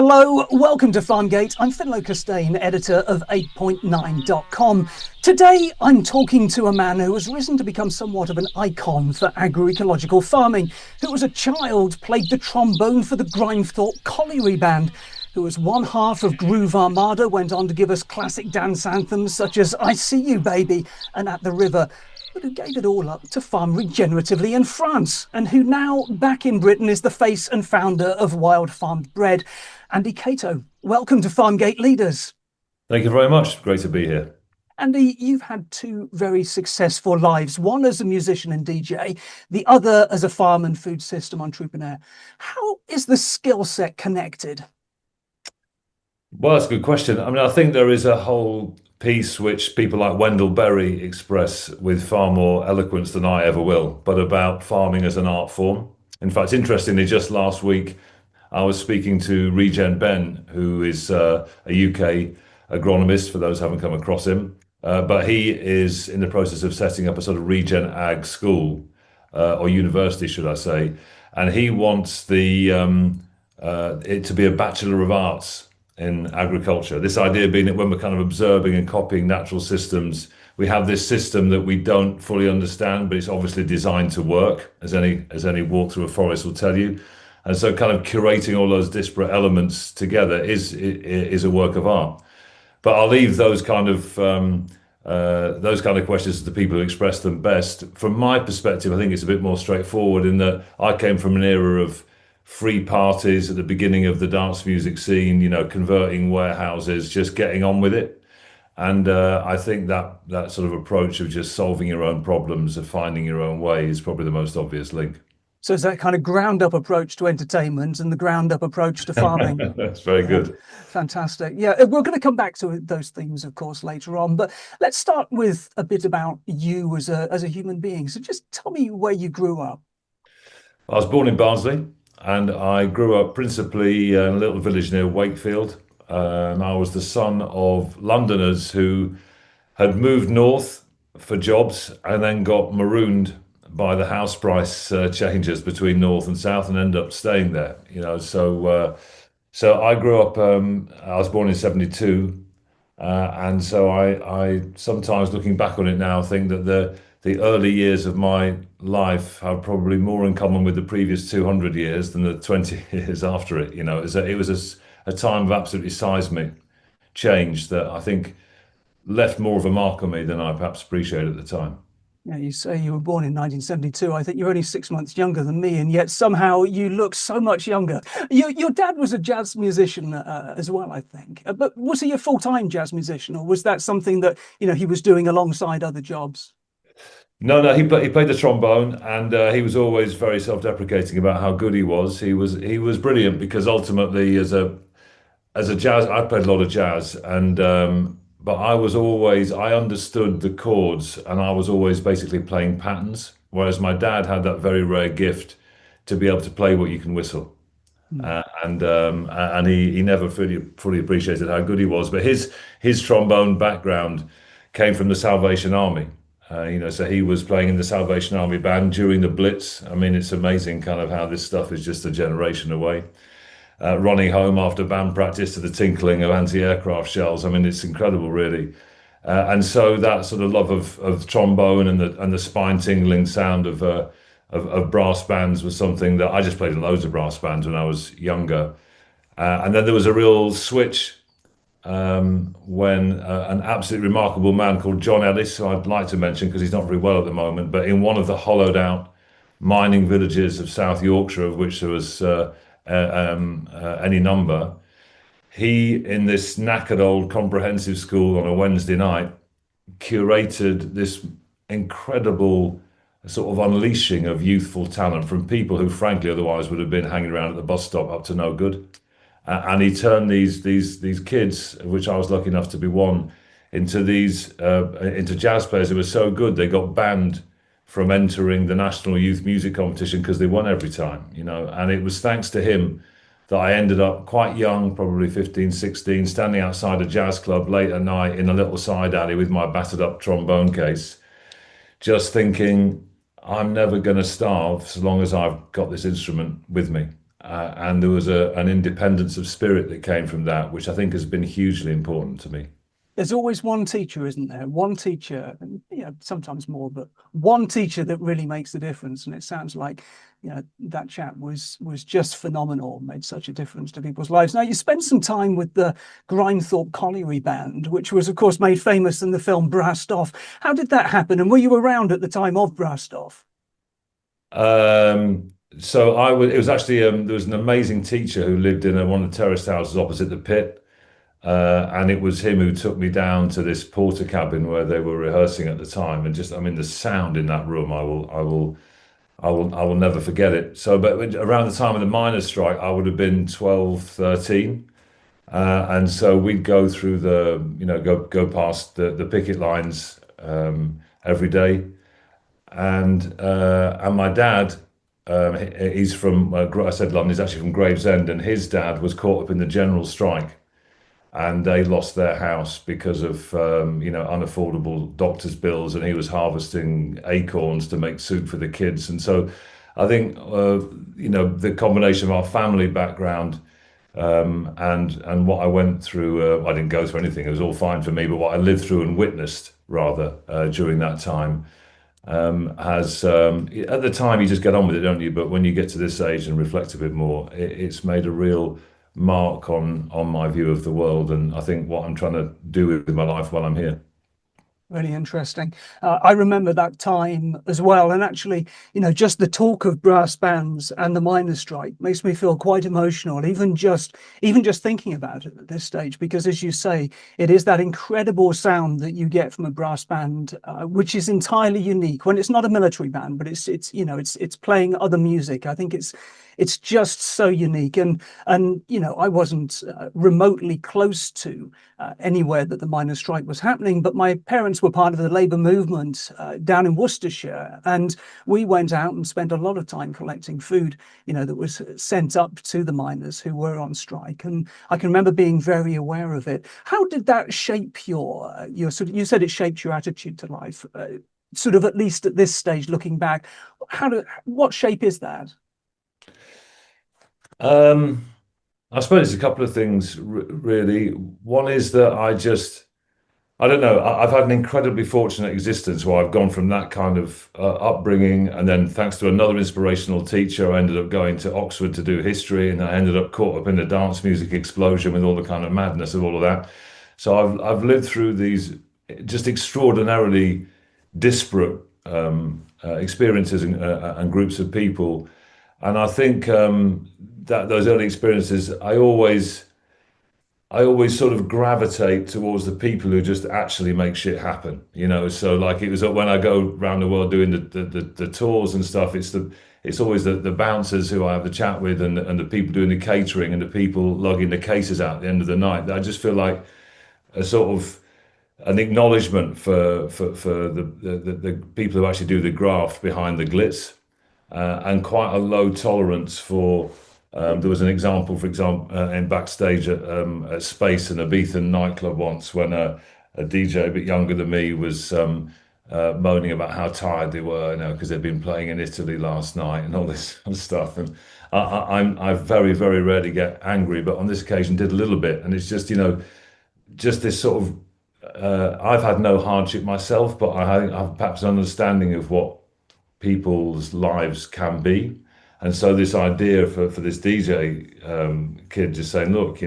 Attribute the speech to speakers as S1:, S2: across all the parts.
S1: Hello, welcome to Farmgate. I'm FFINLO COSTAIN, editor of 8.9.com. Today, I'm talking to a man who has risen to become somewhat of an icon for agroecological farming, who as a child played the trombone for the Grimethorpe Colliery Band, who as one half of Groove Armada went on to give us classic dance anthems such as I See You Baby and At the River, but who gave it all up to farm regeneratively in France, and who now, back in Britain, is the face and founder of Wildfarmed bread. Andy Cato, welcome to Farmgate Leaders.
S2: Thank you very much. Great to be here.
S1: Andy, you've had two very successful lives, one as a musician and DJ, the other as a farm and food system entrepreneur. How is the skill set connected?
S2: Well, that's a good question. I mean, I think there is a whole piece which people like Wendell Berry express with far more eloquence than I ever will, but about farming as an art form. In fact, interestingly, just last week, I was speaking to Regen Ben, who is a UK agronomist, for those who haven't come across him. But he is in the process of setting up a sort of regen ag school, or university, should I say. And he wants it to be a Bachelor of Arts in agriculture. This idea being that when we're kind of observing and copying natural systems, we have this system that we don't fully understand, but it's obviously designed to work, as any walk through a forest will tell you. And so kind of curating all those disparate elements together is a work of art. But I'll leave those kind of questions to the people who express them best. From my perspective, I think it's a bit more straightforward in that I came from an era of free parties at the beginning of the dance music scene, converting warehouses, just getting on with it. And I think that sort of approach of just solving your own problems, of finding your own way, is probably the most obvious link.
S1: So it's that kind of ground-up approach to entertainment and the ground-up approach to farming.
S2: That's very good.
S1: Fantastic. Yeah, we're going to come back to those themes, of course, later on. But let's start with a bit about you as a human being. So just tell me where you grew up.
S2: I was born in Barnsley, and I grew up principally in a little village near Wakefield. And I was the son of Londoners who had moved north for jobs and then got marooned by the house price changes between north and south and ended up staying there. So I grew up. I was born in '72, and so I sometimes, looking back on it now, think that the early years of my life have probably more in common with the previous 200 years than the 20 years after it. It was a time of absolutely seismic change that I think left more of a mark on me than I perhaps appreciated at the time.
S1: Yeah, you say you were born in 1972. I think you're only 6 months younger than me, and yet somehow you look so much younger. Your dad was a jazz musician as well, I think. But was he a full-time jazz musician, or was that something that he was doing alongside other jobs?
S2: No, he played the trombone, and he was always very self-deprecating about how good he was. He was brilliant because ultimately, as a jazz, I played a lot of jazz, and but I understood the chords, and I was always basically playing patterns. Whereas my dad had that very rare gift to be able to play what you can whistle, and he never fully appreciated how good he was. But his trombone background came from the Salvation Army. So he was playing in the Salvation Army band during the Blitz. I mean, it's amazing kind of how this stuff is just a generation away. Running home after band practice to the tinkling of anti-aircraft shells. I mean, it's incredible, really. And so that sort of love of trombone and the spine-tingling sound of brass bands was something that I just played in loads of brass bands when I was younger. And then there was a real switch when an absolutely remarkable man called John Ellis, who I'd like to mention because he's not very well at the moment, but in one of the hollowed out mining villages of South Yorkshire, of which there was any number, he, in this knackered old comprehensive school on a Wednesday night, curated this incredible sort of unleashing of youthful talent from people who frankly otherwise would have been hanging around at the bus stop up to no good. And he turned these kids, of which I was lucky enough to be one, into jazz players who were so good they got banned from entering the National Youth Music Competition because they won every time, and it was thanks to him that I ended up quite young, probably 15, 16, standing outside a jazz club late at night in a little side alley with my battered up trombone case, just thinking, I'm never going to starve so long as I've got this instrument with me. and there was an independence of spirit that came from that, which I think has been hugely important to me.
S1: There's always one teacher, isn't there? One teacher, and sometimes more, but one teacher that really makes the difference. And it sounds like, that chap was just phenomenal, made such a difference to people's lives. Now, you spent some time with the Grimethorpe Colliery Band, which was, of course, made famous in the film Brassed Off. How did that happen? And were you around at the time of Brassed Off?
S2: So I was. It was actually there was an amazing teacher who lived in one of the terraced houses opposite the pit. And it was him who took me down to this porter cabin where they were rehearsing at the time, and just, I mean, the sound in that room, I will never forget it. So, but around the time of the miners' strike, I would have been 12, 13, and so we'd go through go past the picket lines every day, and my dad. He's from, I said London, he's actually from Gravesend, and his dad was caught up in the general strike, and they lost their house because of unaffordable doctor's bills, and he was harvesting acorns to make soup for the kids. And so I think the combination of our family background, and what I went through, I didn't go through anything, it was all fine for me, but what I lived through and witnessed rather during that time, has at the time you just get on with it, don't you? But when you get to this age and reflect a bit more, it's made a real mark on my view of the world, and I think what I'm trying to do with my life while I'm here.
S1: Really interesting. I remember that time as well. And actually, just the talk of brass bands and the miners' strike makes me feel quite emotional, even just thinking about it at this stage, because as you say, it is that incredible sound that you get from a brass band, which is entirely unique when it's not a military band, but it's playing other music. I think it's just so unique. And I wasn't remotely close to anywhere that the miners' strike was happening, but my parents were part of the Labour movement down in Worcestershire, and we went out and spent a lot of time collecting food, that was sent up to the miners who were on strike. And I can remember being very aware of it. How did that shape your sort of? You said it shaped your attitude to life, sort of, at least at this stage, looking back. What shape is that?
S2: Um, I suppose a couple of things, really. One is that I don't know. I've had an incredibly fortunate existence where I've gone from that kind of upbringing, and then thanks to another inspirational teacher, I ended up going to Oxford to do history, and I ended up caught up in the dance music explosion with all the kind of madness of all of that. So I've lived through these just extraordinarily disparate experiences and groups of people, and I think that those early experiences, I always sort of gravitate towards the people who just actually make shit happen, So like it was when I go around the world doing the tours and stuff, it's always the bouncers who I have the chat with, and the people doing the catering, and the people lugging the cases out at the end of the night. I just feel like a sort of an acknowledgement for the people who actually do the graft behind the glitz, and quite a low tolerance for. There was an example, for example, in backstage at Space and Ibiza nightclub once, when a DJ a bit younger than me was moaning about how tired they were, because they'd been playing in Italy last night and all this kind of stuff. And I very, very rarely get angry, but on this occasion did a little bit. And it's just this sort of, I've had no hardship myself, but I have perhaps an understanding of what people's lives can be. And so this idea for this DJ kid just saying, look,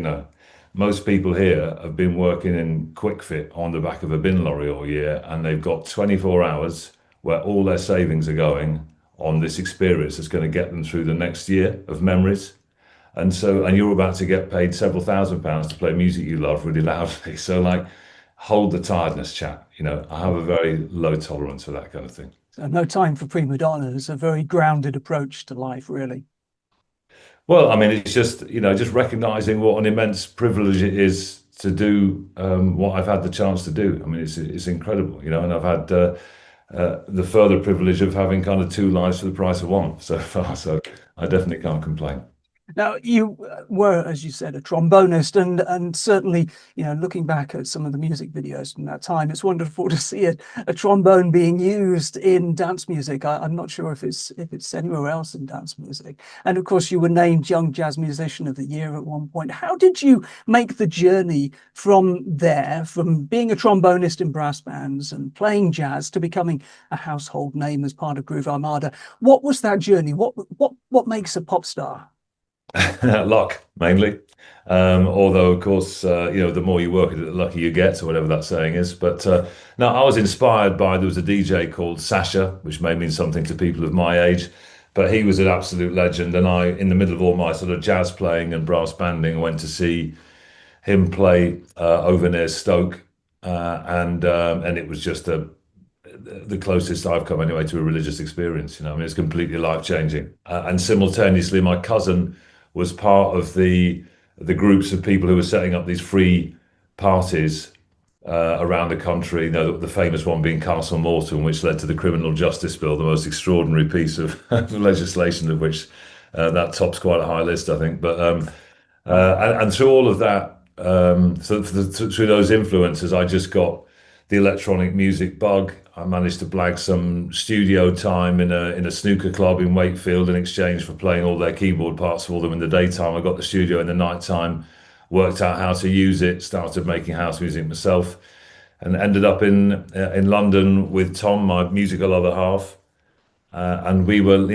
S2: most people here have been working in quick fit on the back of a bin lorry all year, and they've got 24 hours where all their savings are going on this experience that's going to get them through the next year of memories. And you're about to get paid several £1,000s to play music you love really loudly. So like, hold the tiredness, chat. I have a very low tolerance for that kind of thing.
S1: So no time for prima donnas, a very grounded approach to life, really.
S2: Well, I mean, it's just recognizing what an immense privilege it is to do what I've had the chance to do. I mean, it's incredible, and I've had the further privilege of having kind of two lives for the price of one so far. So I definitely can't complain.
S1: Now, you were, as you said, a trombonist, and certainly, looking back at some of the music videos from that time, it's wonderful to see a trombone being used in dance music. I'm not sure if it's anywhere else in dance music. And of course, you were named Young Jazz Musician of the Year at one point. How did you make the journey from there, from being a trombonist in brass bands and playing jazz to becoming a household name as part of Groove Armada? What was that journey? What makes a pop star?
S2: Luck mainly. Although, of course, the more you work at it, the luckier you get, or whatever that saying is. But no, I was inspired by there was a DJ called Sasha, which may mean something to people of my age, but he was an absolute legend. And I, in the middle of all my sort of jazz playing and brass banding, went to see him play over near Stoke, and it was just the closest I've come anyway to a religious experience. I mean, it's completely life changing. And simultaneously, my cousin was part of the groups of people who were setting up these free parties around the country. The famous one being Castle Morton, which led to the Criminal Justice Bill, the most extraordinary piece of legislation of which that tops quite a high list, I think. But and through all of that, through those influences, I just got the electronic music bug. I managed to blag some studio time in a snooker club in Wakefield in exchange for playing all their keyboard parts for them in the daytime. I got the studio in the nighttime, worked out how to use it, started making house music myself, and ended up in London with Tom, my musical other half. And we were,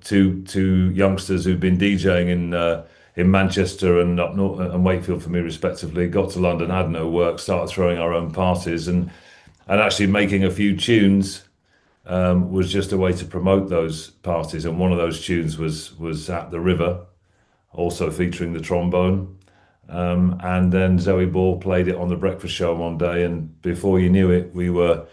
S2: two youngsters who'd been DJing in Manchester and up north and Wakefield for me respectively. Got to London, had no work, started throwing our own parties, and actually making a few tunes was just a way to promote those parties. And one of those tunes was At the River, also featuring the trombone. And then Zoe Ball played it on the breakfast show one day, and before you knew it, we were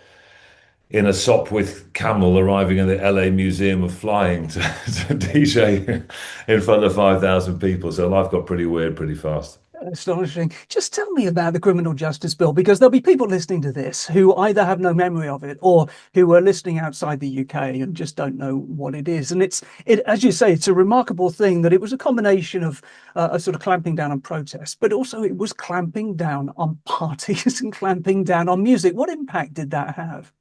S2: in a Sopwith camel arriving in the LA Museum of Flying to DJ in front of 5,000 people. So life got pretty weird pretty fast.
S1: Astonishing. Just tell me about the criminal justice bill, because there'll be people listening to this who either have no memory of it or who are listening outside the UK and just don't know what it is. And as you say, it's a remarkable thing that it was a combination of a sort of clamping down on protests, but also it was clamping down on parties and clamping down on music. What impact did that have?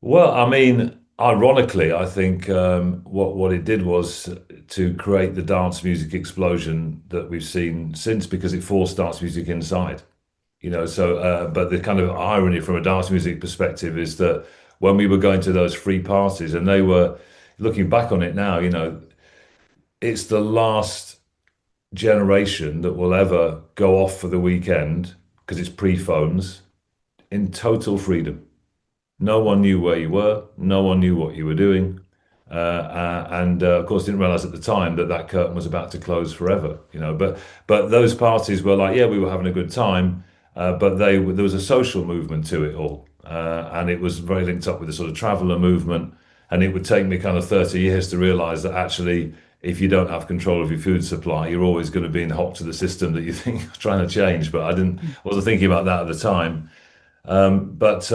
S2: Well, I mean, ironically, I think what it did was to create the dance music explosion that we've seen since, because it forced dance music inside. But the kind of irony from a dance music perspective is that when we were going to those free parties, and they were looking back on it now, it's the last generation that will ever go off for the weekend because it's pre-phones in total freedom. No one knew where you were. No one knew what you were doing. And of course, didn't realize at the time that that curtain was about to close forever. But those parties were like, yeah, we were having a good time, but there was a social movement to it all, and it was very linked up with the sort of traveller movement. And it would take me kind of 30 years to realize that actually, if you don't have control of your food supply, you're always going to be in hop to the system that you think you're trying to change. But wasn't thinking about that at the time. But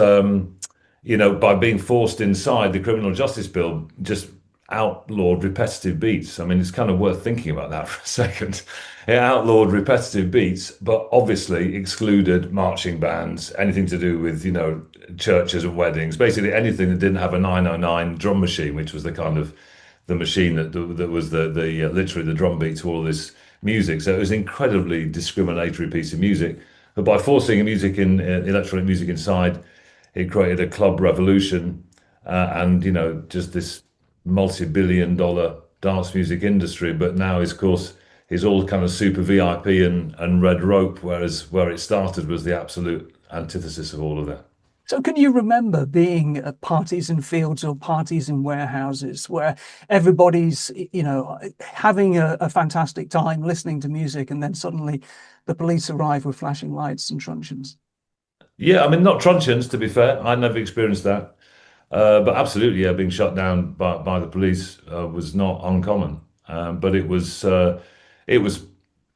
S2: by being forced inside, the criminal justice bill just outlawed repetitive beats. I mean, it's kind of worth thinking about that for a second. It outlawed repetitive beats, but obviously excluded marching bands, anything to do with, churches and weddings, basically anything that didn't have a 909 drum machine, which was the kind of the machine that was the literally the drum beat to all this music. So it was an incredibly discriminatory piece of music. But by forcing music in electronic music inside, it created a club revolution, and just this multi-billion-dollar dance music industry. But now, of course, is all kind of super VIP and red rope, whereas where it started was the absolute antithesis of all of that.
S1: So can you remember being at parties in fields or parties in warehouses where everybody's, having a fantastic time listening to music, and then suddenly the police arrive with flashing lights and truncheons?
S2: Yeah, I mean, not truncheons, to be fair. I never experienced that. But absolutely, yeah, being shut down by the police was not uncommon. But it was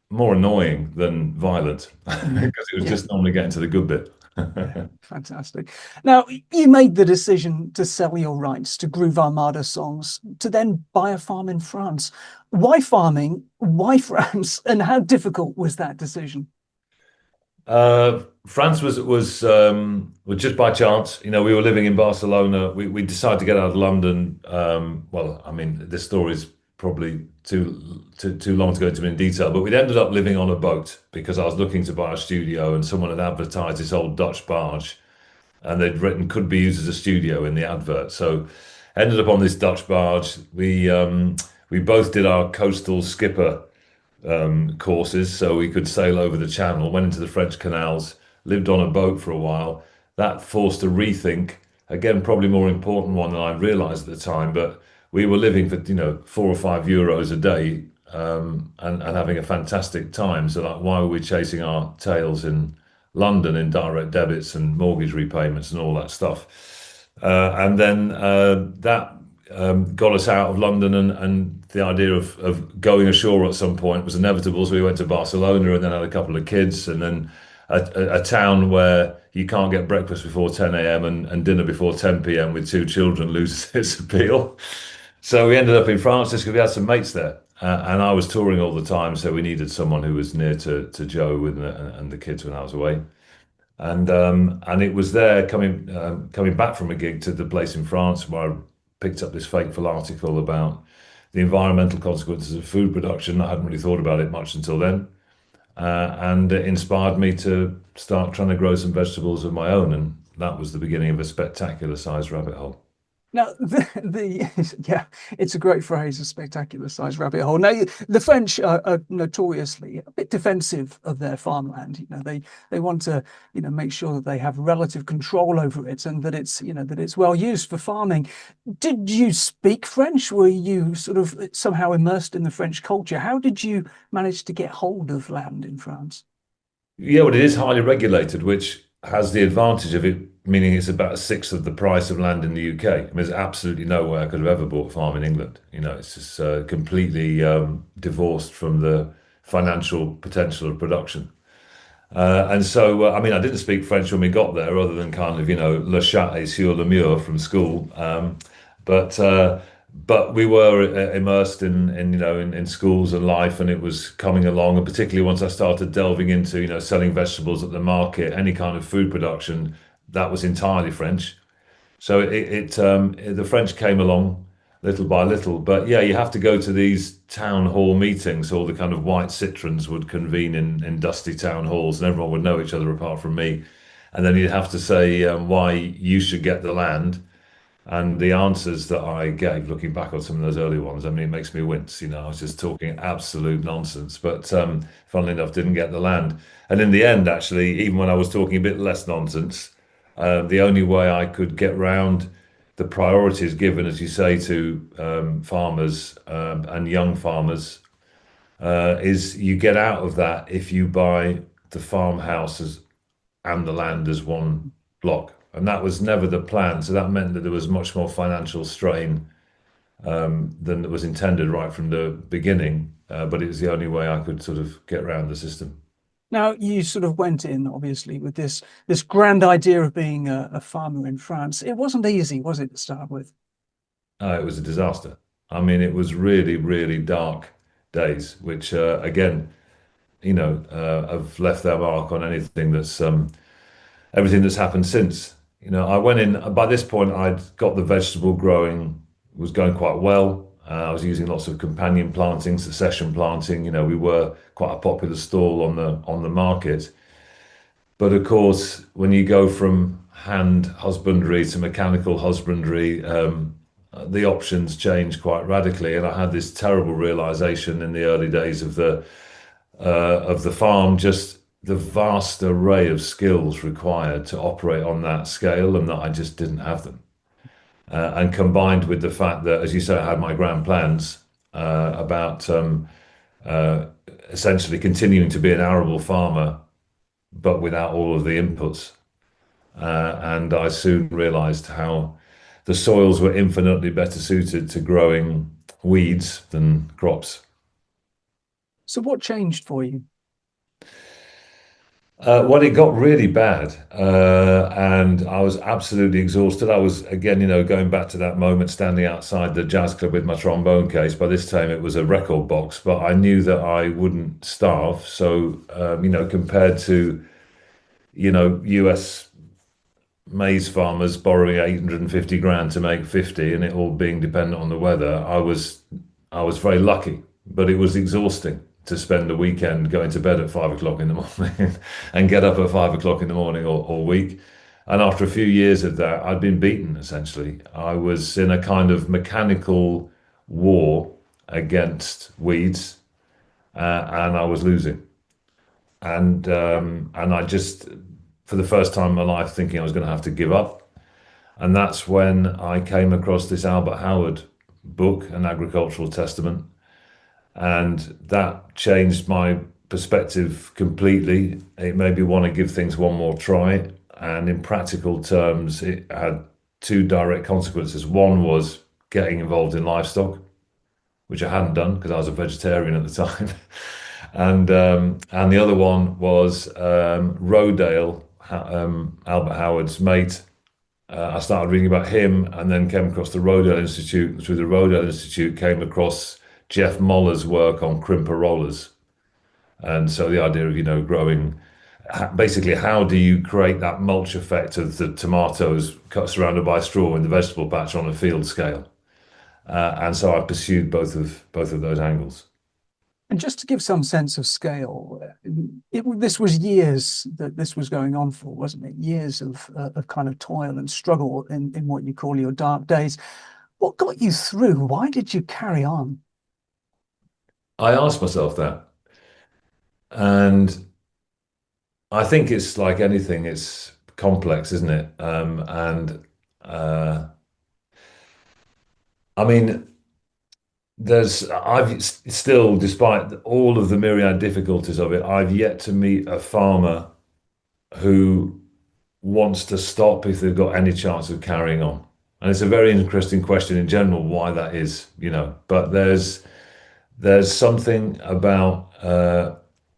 S2: more annoying than violent because it was just normally getting to the good bit.
S1: Yeah, fantastic. Now, you made the decision to sell your rights to Groove Armada songs to then buy a farm in France. Why farming? Why France? And how difficult was that decision?
S2: France was just by chance. You know, we were living in Barcelona. We decided to get out of London. Well, I mean, this story is probably too long to go into in detail, but we'd ended up living on a boat because I was looking to buy a studio, and someone had advertised this old Dutch barge, and they'd written could be used as a studio in the advert. So, ended up on this Dutch barge. We both did our coastal skipper courses so we could sail over the channel, went into the French canals, lived on a boat for a while. That forced a rethink, again, probably more important one than I realized at the time, but we were living for, €4 or €5 a day, and having a fantastic time. So like, why were we chasing our tails in London in direct debits and mortgage repayments and all that stuff? And then that got us out of London, and the idea of going ashore at some point was inevitable. So we went to Barcelona and then had a couple of kids, and then a town where you can't get breakfast before 10 a.m. and dinner before 10 p.m. with two children loses its appeal. So we ended up in France just because we had some mates there. And I was touring all the time, so we needed someone who was near to Joe and the kids when I was away. And it was there coming back from a gig to the place in France where I picked up this fateful article about the environmental consequences of food production. I hadn't really thought about it much until then, and it inspired me to start trying to grow some vegetables of my own, and that was the beginning of a spectacular sized rabbit hole.
S1: Now, yeah, it's a great phrase, a spectacular sized rabbit hole. Now, the French are notoriously a bit defensive of their farmland. They want to, make sure that they have relative control over it and that it's well used for farming. Did you speak French? Were you sort of somehow immersed in the French culture? How did you manage to get hold of land in France?
S2: Yeah, well, it is highly regulated, which has the advantage of it, meaning it's about a sixth of the price of land in the UK. I mean, there's absolutely no way I could have ever bought a farm in England. You know, it's just completely divorced from the financial potential of production. And so, I mean, I didn't speak French when we got there, other than kind of, le chat est sur le mur from school. But but we were immersed in schools and life, and it was coming along. And particularly once I started delving into, selling vegetables at the market, any kind of food production, that was entirely French. So the French came along little by little. But yeah, you have to go to these town hall meetings. All the kind of white citrons would convene in dusty town halls, and everyone would know each other apart from me. And then you'd have to say why you should get the land. And the answers that I gave, looking back on some of those early ones, I mean, it makes me wince. I was just talking absolute nonsense. But funnily enough, didn't get the land. And in the end, actually, even when I was talking a bit less nonsense, the only way I could get round the priorities given, as you say, to farmers and young farmers is you get out of that if you buy the farmhouses and the land as one block. And that was never the plan. So that meant that there was much more financial strain than was intended right from the beginning. But it was the only way I could sort of get around the system.
S1: Now, you sort of went in, obviously, with this grand idea of being a farmer in France. It wasn't easy, was it, to start with?
S2: It was a disaster. I mean, it was really, really dark days, which again, have left their mark on everything that's happened since. I went in, by this point, I'd got the vegetable growing, was going quite well. I was using lots of companion planting, succession planting. We were quite a popular stall on the market. But of course, when you go from hand husbandry to mechanical husbandry, the options change quite radically. And I had this terrible realization in the early days of the farm, just the vast array of skills required to operate on that scale, and that I just didn't have them. And combined with the fact that, as you say, I had my grand plans about uh, essentially continuing to be an arable farmer, but without all of the inputs. And I soon realized how the soils were infinitely better suited to growing weeds than crops.
S1: So what changed for you?
S2: Well, it got really bad, and I was absolutely exhausted. I was again, going back to that moment, standing outside the jazz club with my trombone case. By this time, it was a record box, but I knew that I wouldn't starve. So, compared to, US maize farmers borrowing 850 grand to make 50 and it all being dependent on the weather, I was very lucky, but it was exhausting to spend the weekend going to bed at 5 o'clock in the morning and get up at 5 o'clock in the morning all week. And after a few years of that, I'd been beaten essentially. I was in a kind of mechanical war against weeds, and I was losing. And I just, for the first time in my life, thinking I was going to have to give up. And that's when I came across this Albert Howard book, An Agricultural Testament, and that changed my perspective completely. It made me want to give things one more try. And in practical terms, it had two direct consequences. One was getting involved in livestock, which I hadn't done because I was a vegetarian at the time. And the other one was Rodale, Albert Howard's mate. I started reading about him and then came across the Rodale Institute. And through the Rodale Institute, came across Jeff Moller's work on crimper rollers. And so the idea of, growing, basically, how do you create that mulch effect of the tomatoes cut surrounded by straw in the vegetable patch on a field scale? And so I pursued both of those angles.
S1: And just to give some sense of scale, this was years that this was going on for, wasn't it? Years of kind of toil and struggle in what you call your dark days. What got you through? Why did you carry on?
S2: I asked myself that. And I think it's like anything, it's complex, isn't it? And I mean, still, despite all of the myriad difficulties of it, I've yet to meet a farmer who wants to stop if they've got any chance of carrying on. And it's a very interesting question in general, why that is, but there's something about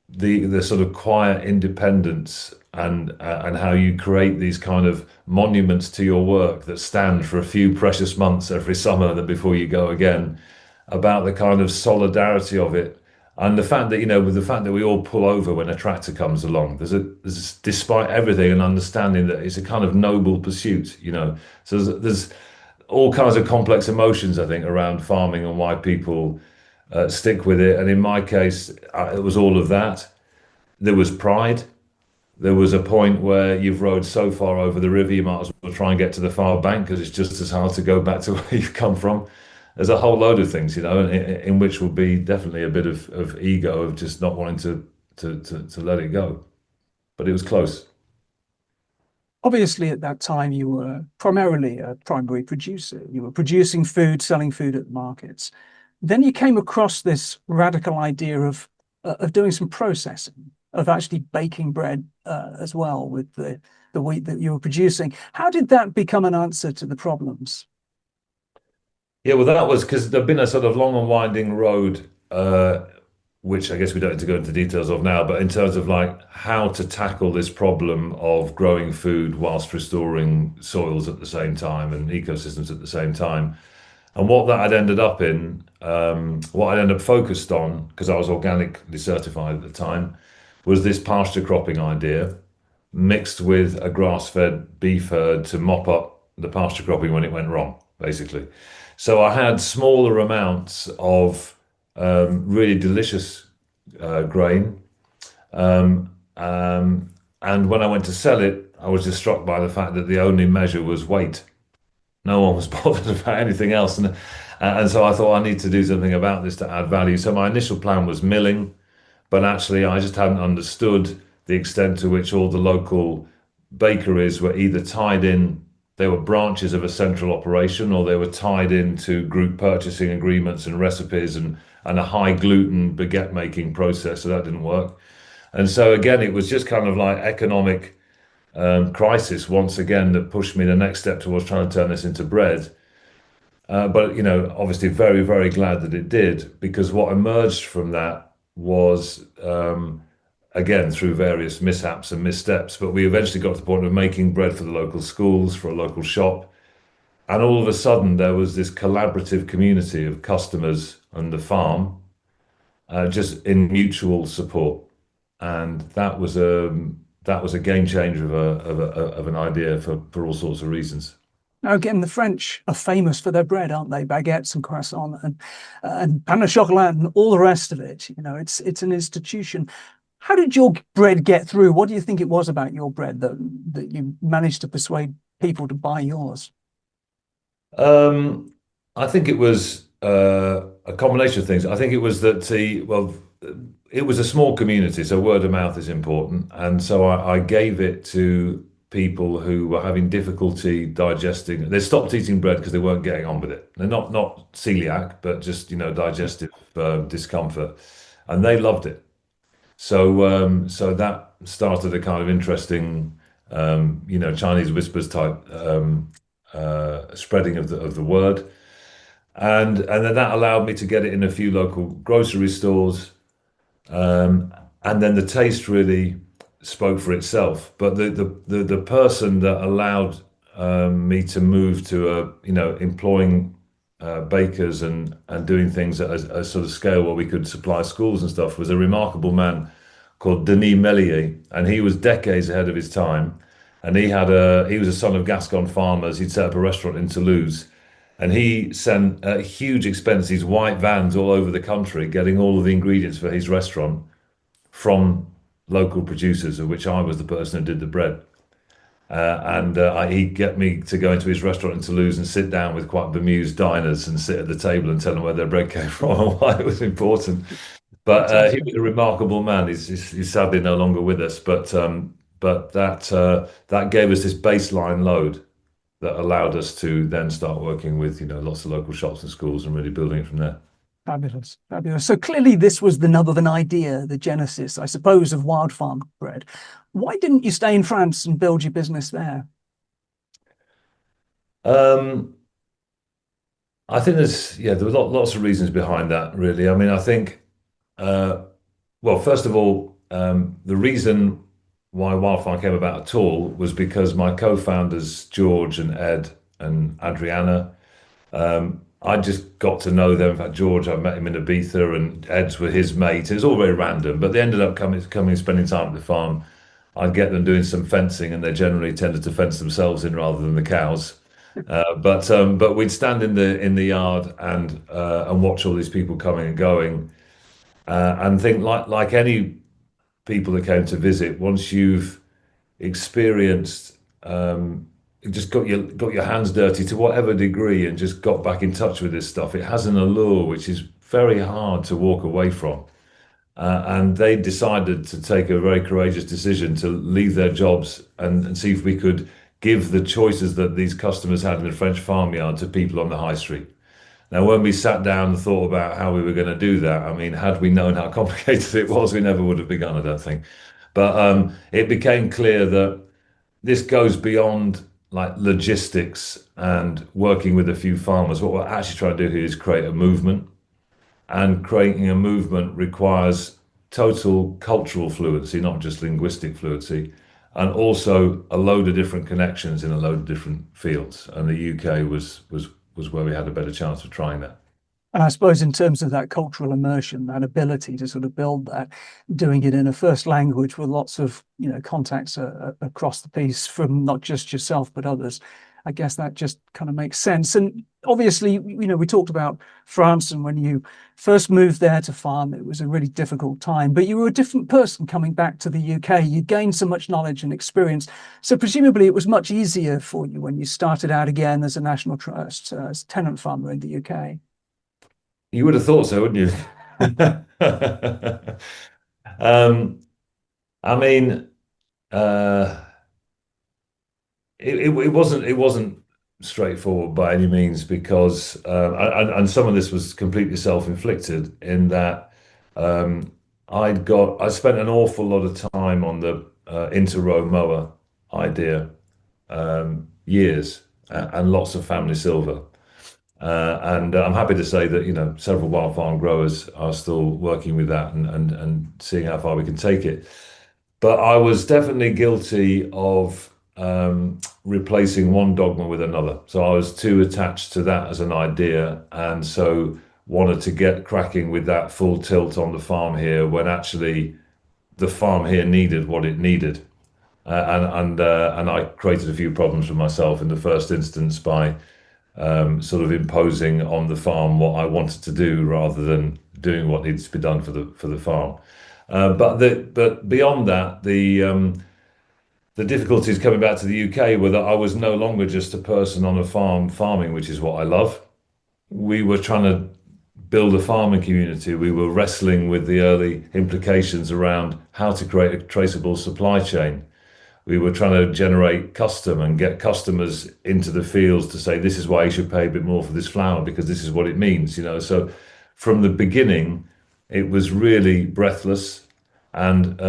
S2: the sort of quiet independence and how you create these kind of monuments to your work that stand for a few precious months every summer then before you go again, about the kind of solidarity of it, and the fact that with the fact that we all pull over when a tractor comes along. There's despite everything an understanding that it's a kind of noble pursuit. So there's all kinds of complex emotions, I think, around farming and why people stick with it. And in my case, it was all of that. There was pride. There was a point where you've rowed so far over the river, you might as well try and get to the far bank because it's just as hard to go back to where you've come from. There's a whole load of things, in which will be definitely a bit of ego of just not wanting to let it go. But it was close.
S1: Obviously, at that time, you were primarily a primary producer. You were producing food, selling food at markets. Then you came across this radical idea of doing some processing, of actually baking bread as well with the wheat that you were producing. How did that become an answer to the problems?
S2: Yeah, well, that was because there'd been a sort of long and winding road, which I guess we don't need to go into details of now, but in terms of like how to tackle this problem of growing food whilst restoring soils at the same time and ecosystems at the same time. And what that had ended up in, what I'd ended up focused on, because I was organically certified at the time, was this pasture cropping idea mixed with a grass-fed beef herd to mop up the pasture cropping when it went wrong, basically. So I had smaller amounts of really delicious grain. And when I went to sell it, I was just struck by the fact that the only measure was weight. No one was bothered about anything else. And so I thought I need to do something about this to add value. So my initial plan was milling, but actually I just hadn't understood the extent to which all the local bakeries were either tied in, they were branches of a central operation, or they were tied into group purchasing agreements and recipes and a high gluten baguette making process. So that didn't work. And so again, it was just kind of like economic crisis once again that pushed me the next step towards trying to turn this into bread. But obviously, very, very glad that it did, because what emerged from that was again through various mishaps and missteps. But we eventually got to the point of making bread for the local schools, for a local shop. And all of a sudden, there was this collaborative community of customers and the farm, just in mutual support. And that was a game changer of an idea for all sorts of reasons.
S1: Now, again, the French are famous for their bread, aren't they? Baguettes and croissants and pain au chocolat and all the rest of it. You know, it's an institution. How did your bread get through? What do you think it was about your bread that you managed to persuade people to buy yours?
S2: Um, I think it was a combination of things. I think it was that it was a small community, so word of mouth is important, and so I gave it to people who were having difficulty digesting. They stopped eating bread because they weren't getting on with it. They're not celiac, but just digestive discomfort, and they loved it. So that started a kind of interesting, Chinese whispers type spreading of the word, and then that allowed me to get it in a few local grocery stores, and then the taste really spoke for itself. But the person that allowed me to move to employing bakers and doing things at a sort of scale where we could supply schools and stuff was a remarkable man called Denis Mellier, and he was decades ahead of his time. And he was a son of Gascon farmers. He'd set up a restaurant in Toulouse, and he sent huge expenses, white vans all over the country, getting all of the ingredients for his restaurant from local producers, of which I was the person who did the bread. And he'd get me to go into his restaurant in Toulouse and sit down with quite bemused diners and sit at the table and tell them where their bread came from and why it was important. But he
S1: Fantastic.
S2: was a remarkable man. He's sadly no longer with us, but that gave us this baseline load that allowed us to then start working with lots of local shops and schools and really building it from there.
S1: Fabulous, fabulous. So clearly, this was the nub of an idea, the genesis, I suppose, of Wildfarmed bread. Why didn't you stay in France and build your business there?
S2: Um, I think there were lots of reasons behind that, really. I mean, I think, uh, well, first of all, the reason why Wildfire came about at all was because my co-founders, George and Ed and Adriana, I just got to know them. In fact, George, I met him in Ibiza, and Ed's were his mate. It was all very random, but they ended up coming, spending time at the farm. I'd get them doing some fencing, and they generally tended to fence themselves in rather than the cows. But we'd stand in the yard and watch all these people coming and going, and think like any people that came to visit. Once you've experienced, you just got your hands dirty to whatever degree, and just got back in touch with this stuff. It has an allure which is very hard to walk away from. And they decided to take a very courageous decision to leave their jobs and see if we could give the choices that these customers had in the French farmyard to people on the high street. Now, when we sat down and thought about how we were going to do that, I mean, had we known how complicated it was, we never would have begun, I don't think. But it became clear that this goes beyond like logistics and working with a few farmers. What we're actually trying to do here is create a movement, and creating a movement requires total cultural fluency, not just linguistic fluency, and also a load of different connections in a load of different fields. And the UK was where we had a better chance of trying that.
S1: And I suppose in terms of that cultural immersion, that ability to sort of build that, doing it in a first language with lots of, contacts across the piece from not just yourself, but others, I guess that just kind of makes sense. And obviously, we talked about France, and when you first moved there to farm, it was a really difficult time, but you were a different person coming back to the UK. You gained so much knowledge and experience. So presumably it was much easier for you when you started out again as a National Trust, as tenant farmer in the UK.
S2: You would have thought so, wouldn't you? um, I mean, uh, it wasn't straightforward by any means, because and some of this was completely self-inflicted in that I spent an awful lot of time on the inter-row mower idea, years, and lots of family silver. And I'm happy to say that, several wild farm growers are still working with that and seeing how far we can take it. But I was definitely guilty of replacing one dogma with another. So I was too attached to that as an idea, and so wanted to get cracking with that full tilt on the farm here when actually the farm here needed what it needed. And I created a few problems for myself in the first instance by sort of imposing on the farm what I wanted to do rather than doing what needs to be done for the farm. But beyond that, the difficulties coming back to the UK were that I was no longer just a person on a farm farming, which is what I love. We were trying to build a farming community. We were wrestling with the early implications around how to create a traceable supply chain. We were trying to generate custom and get customers into the fields to say, this is why you should pay a bit more for this flower because this is what it means. So from the beginning, it was really breathless. And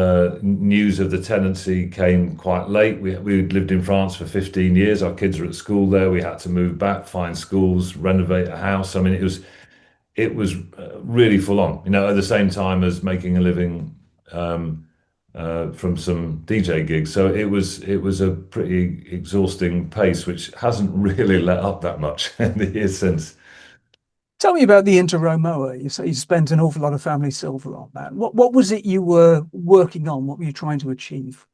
S2: news of the tenancy came quite late. We'd lived in France for 15 years. Our kids were at school there. We had to move back, find schools, renovate a house. I mean, it was really full on. At the same time as making a living from some DJ gigs. So it was a pretty exhausting pace, which hasn't really let up that much in the years since.
S1: Tell me about the Interrow mower. You say you spent an awful lot of family silver on that. What was it you were working on? What were you trying to achieve?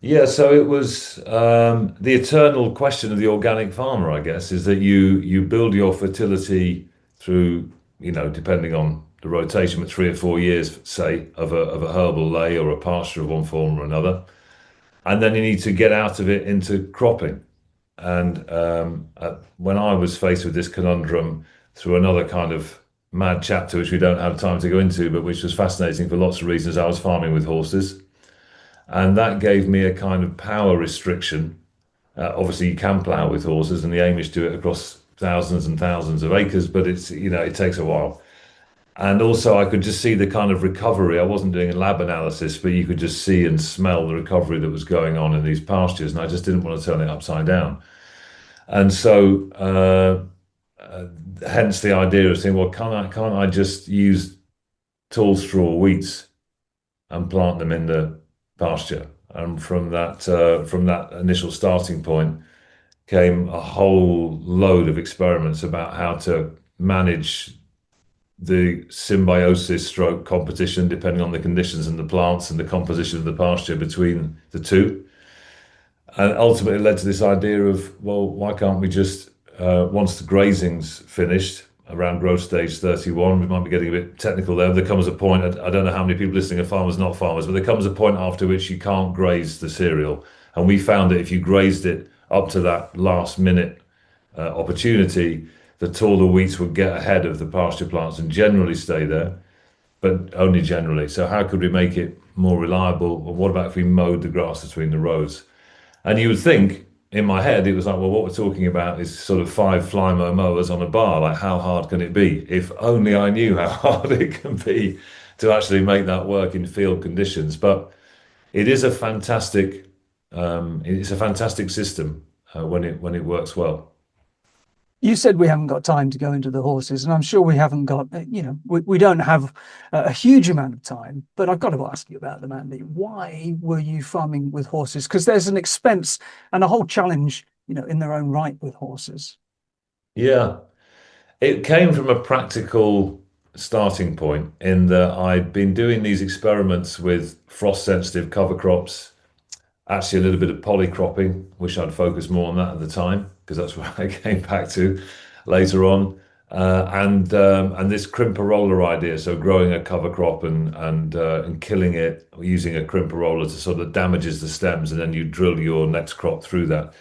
S2: Yeah, so it was the eternal question of the organic farmer, I guess, is that you build your fertility through, depending on the rotation, but 3 or 4 years, say, of a herbal lay or a pasture of one form or another, and then you need to get out of it into cropping. And when I was faced with this conundrum through another kind of mad chapter, which we don't have time to go into, but which was fascinating for lots of reasons, I was farming with horses. And that gave me a kind of power restriction. Obviously, you can plough with horses, and the aim is to do it across thousands and thousands of acres, but it takes a while. And also, I could just see the kind of recovery. I wasn't doing a lab analysis, but you could just see and smell the recovery that was going on in these pastures, and I just didn't want to turn it upside down. And so, hence the idea of saying, well, can't I just use tall straw wheats and plant them in the pasture? And from that initial starting point came a whole load of experiments about how to manage the symbiosis stroke competition, depending on the conditions and the plants and the composition of the pasture between the two. And ultimately led to this idea of, well, why can't we just, once the grazing's finished, around growth stage 31, we might be getting a bit technical there comes a point, I don't know how many people listening are farmers, not farmers, but there comes a point after which you can't graze the cereal. And we found that if you grazed it up to that last minute opportunity, the taller wheats would get ahead of the pasture plants and generally stay there, but only generally. So how could we make it more reliable? Well, what about if we mowed the grass between the rows? And you would think, in my head, it was like, well, what we're talking about is sort of 5 Flymo mowers on a bar. Like, how hard can it be? If only I knew how hard it can be to actually make that work in field conditions. But it is a fantastic system when it works well.
S1: You said we haven't got time to go into the horses, and I'm sure we haven't got, we don't have a huge amount of time, but I've got to ask you about them, Andy. Why were you farming with horses? Because there's an expense and a whole challenge, in their own right with horses.
S2: Yeah, it came from a practical starting point in that I'd been doing these experiments with frost sensitive cover crops, actually a little bit of polycropping. Wish I'd focused more on that at the time because that's what I came back to later on. And this crimper roller idea, so growing a cover crop and killing it using a crimper roller to sort of damages the stems, and then you drill your next crop through that.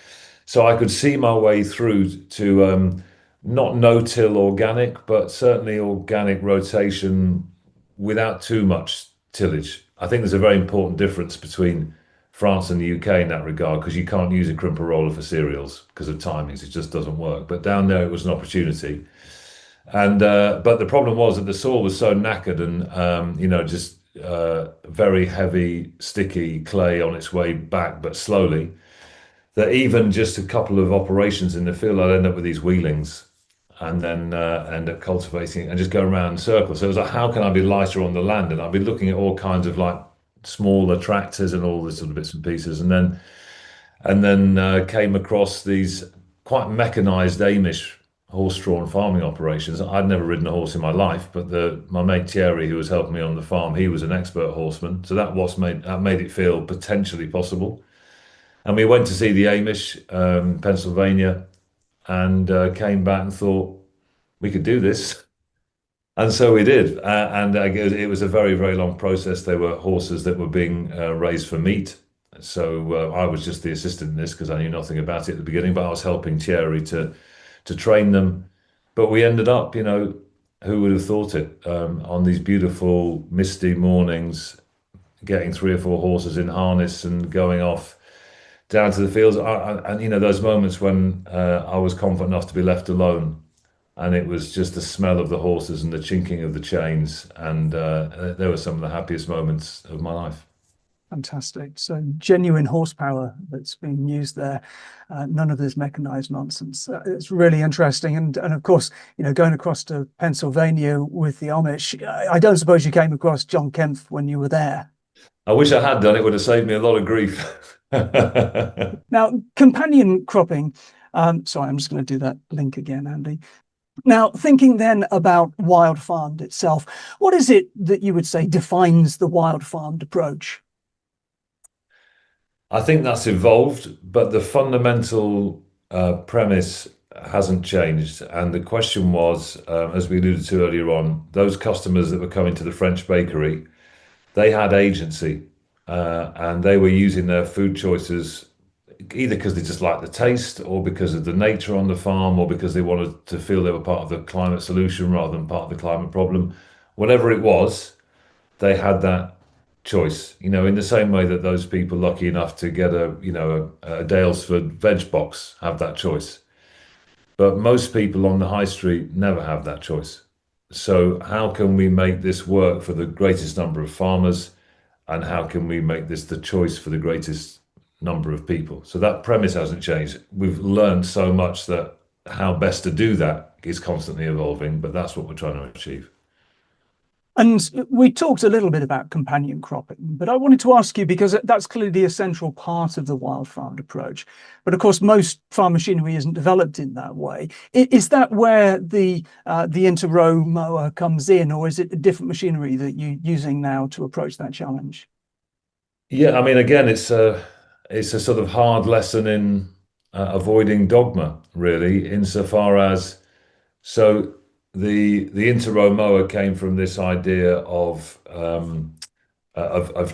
S2: So I could see my way through to not no-till organic, but certainly organic rotation without too much tillage. I think there's a very important difference between France and the UK in that regard because you can't use a crimper roller for cereals because of timings. It just doesn't work. But down there, it was an opportunity. And but the problem was that the soil was so knackered and just very heavy, sticky clay on its way back, but slowly, that even just a couple of operations in the field, I'd end up with these wheelings and then end up cultivating and just go around in circles. So it was like, how can I be lighter on the land? And I'd be looking at all kinds of like smaller tractors and all this sort of bits and pieces. And then came across these quite mechanized Amish horse-drawn farming operations. I'd never ridden a horse in my life, but my mate Thierry, who was helping me on the farm, he was an expert horseman. So that made it feel potentially possible. And we went to see the Amish, Pennsylvania, and came back and thought we could do this. And so we did. And it was a very, very long process. They were horses that were being raised for meat. So I was just the assistant in this because I knew nothing about it at the beginning, but I was helping Thierry to train them. But we ended up, who would have thought it, on these beautiful misty mornings, getting three or four horses in harness and going off down to the fields. And those moments when I was confident enough to be left alone, and it was just the smell of the horses and the chinking of the chains, and they were some of the happiest moments of my life.
S1: Fantastic. So genuine horsepower that's being used there. None of this mechanized nonsense. It's really interesting. And of course, going across to Pennsylvania with the Amish, I don't suppose you came across John Kempf when you were there.
S2: I wish I had done. It would have saved me a lot of grief.
S1: Now, companion cropping. Sorry, I'm just going to do that link again, Andy. Now, thinking then about Wildfarmed itself, what is it that you would say defines the Wildfarmed approach?
S2: I think that's evolved, but the fundamental premise hasn't changed. And the question was, as we alluded to earlier on, those customers that were coming to the French bakery, they had agency, and they were using their food choices either because they just liked the taste, or because of the nature on the farm, or because they wanted to feel they were part of the climate solution rather than part of the climate problem. Whatever it was, they had that choice. In the same way that those people lucky enough to get a Dalesford veg box have that choice. But most people on the high street never have that choice. So how can we make this work for the greatest number of farmers? And how can we make this the choice for the greatest number of people? So that premise hasn't changed. We've learned so much that how best to do that is constantly evolving, but that's what we're trying to achieve.
S1: And we talked a little bit about companion cropping, but I wanted to ask you, because that's clearly a central part of the Wildfarmed approach. But of course, most farm machinery isn't developed in that way. Is that where the inter-row mower comes in, or is it a different machinery that you're using now to approach that challenge?
S2: Yeah, I mean, again, it's a sort of hard lesson in avoiding dogma, really, insofar as so the inter-row mower came from this idea of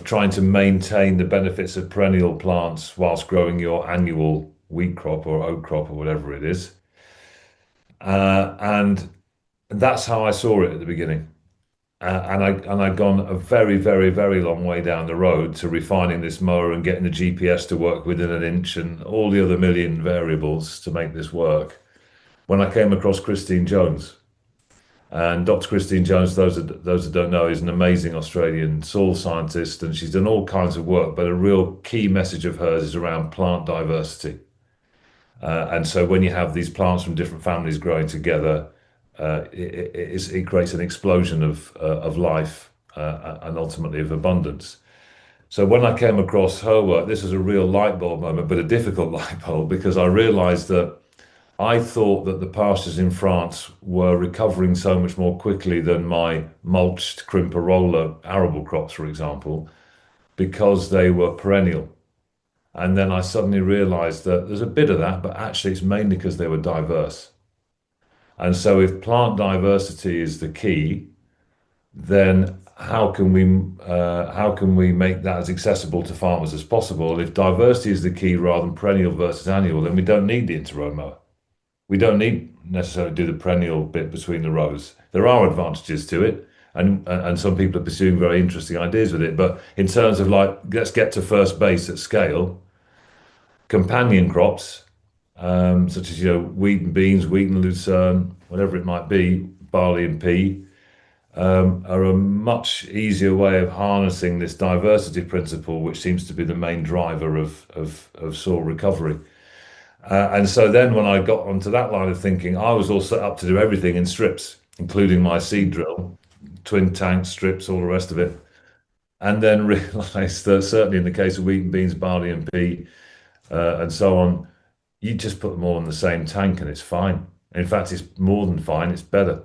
S2: trying to maintain the benefits of perennial plants whilst growing your annual wheat crop or oat crop or whatever it is, and that's how I saw it at the beginning. And I'd gone a very, very, very long way down the road to refining this mower and getting the GPS to work within an inch and all the other million variables to make this work. When I came across Christine Jones, and Dr. Christine Jones, those that don't know, is an amazing Australian soil scientist, and she's done all kinds of work. But a real key message of hers is around plant diversity. And so when you have these plants from different families growing together, it creates an explosion of life and ultimately of abundance. So when I came across her work, this was a real light bulb moment, but a difficult light bulb, because I realized that I thought that the pastures in France were recovering so much more quickly than my mulched crimperola arable crops, for example, because they were perennial. And then I suddenly realized that there's a bit of that, but actually it's mainly because they were diverse. And so if plant diversity is the key, then how can we make that as accessible to farmers as possible? If diversity is the key rather than perennial versus annual, then we don't need the inter-row mower. We don't need necessarily do the perennial bit between the rows. There are advantages to it, and some people are pursuing very interesting ideas with it. But in terms of like, let's get to first base at scale, companion crops, such as wheat and beans, wheat and lucerne, whatever it might be, barley and pea, are a much easier way of harnessing this diversity principle, which seems to be the main driver of soil recovery. And so then when I got onto that line of thinking, I was all set up to do everything in strips, including my seed drill, twin tank strips, all the rest of it. And then realized that certainly in the case of wheat and beans, barley and pea, and so on, you just put them all in the same tank and it's fine. In fact, it's more than fine, it's better.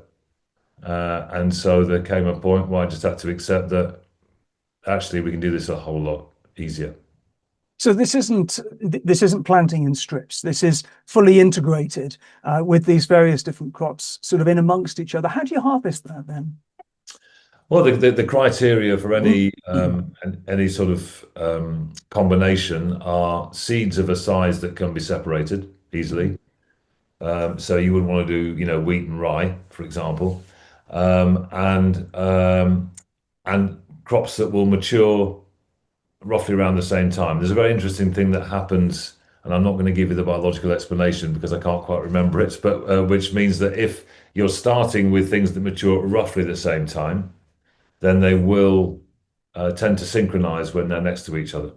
S2: And so there came a point where I just had to accept that actually we can do this a whole lot easier.
S1: So this isn't planting in strips. This is fully integrated with these various different crops, sort of in amongst each other. How do you harvest that then?
S2: Well, the criteria for any sort of combination are seeds of a size that can be separated easily. So you wouldn't want to do, wheat and rye, for example, and crops that will mature roughly around the same time. There's a very interesting thing that happens, and I'm not going to give you the biological explanation because I can't quite remember it, but which means that if you're starting with things that mature at roughly the same time, then they will tend to synchronize when they're next to each other,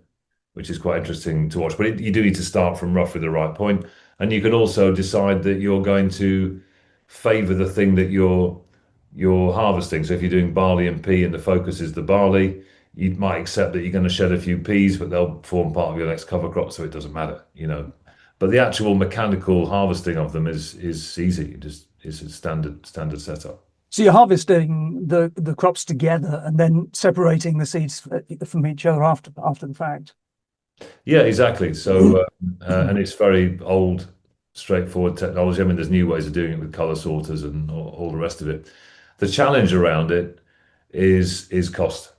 S2: which is quite interesting to watch. But you do need to start from roughly the right point. And you can also decide that you're going to favor the thing that you're harvesting. So if you're doing barley and pea and the focus is the barley, you might accept that you're going to shed a few peas, but they'll form part of your next cover crop, so it doesn't matter. But the actual mechanical harvesting of them is easy. It just is a standard setup.
S1: So you're harvesting the crops together and then separating the seeds from each other after the fact.
S2: Yeah, exactly. So, and it's very old, straightforward technology. I mean, there's new ways of doing it with color sorters and all the rest of it. The challenge around it is cost,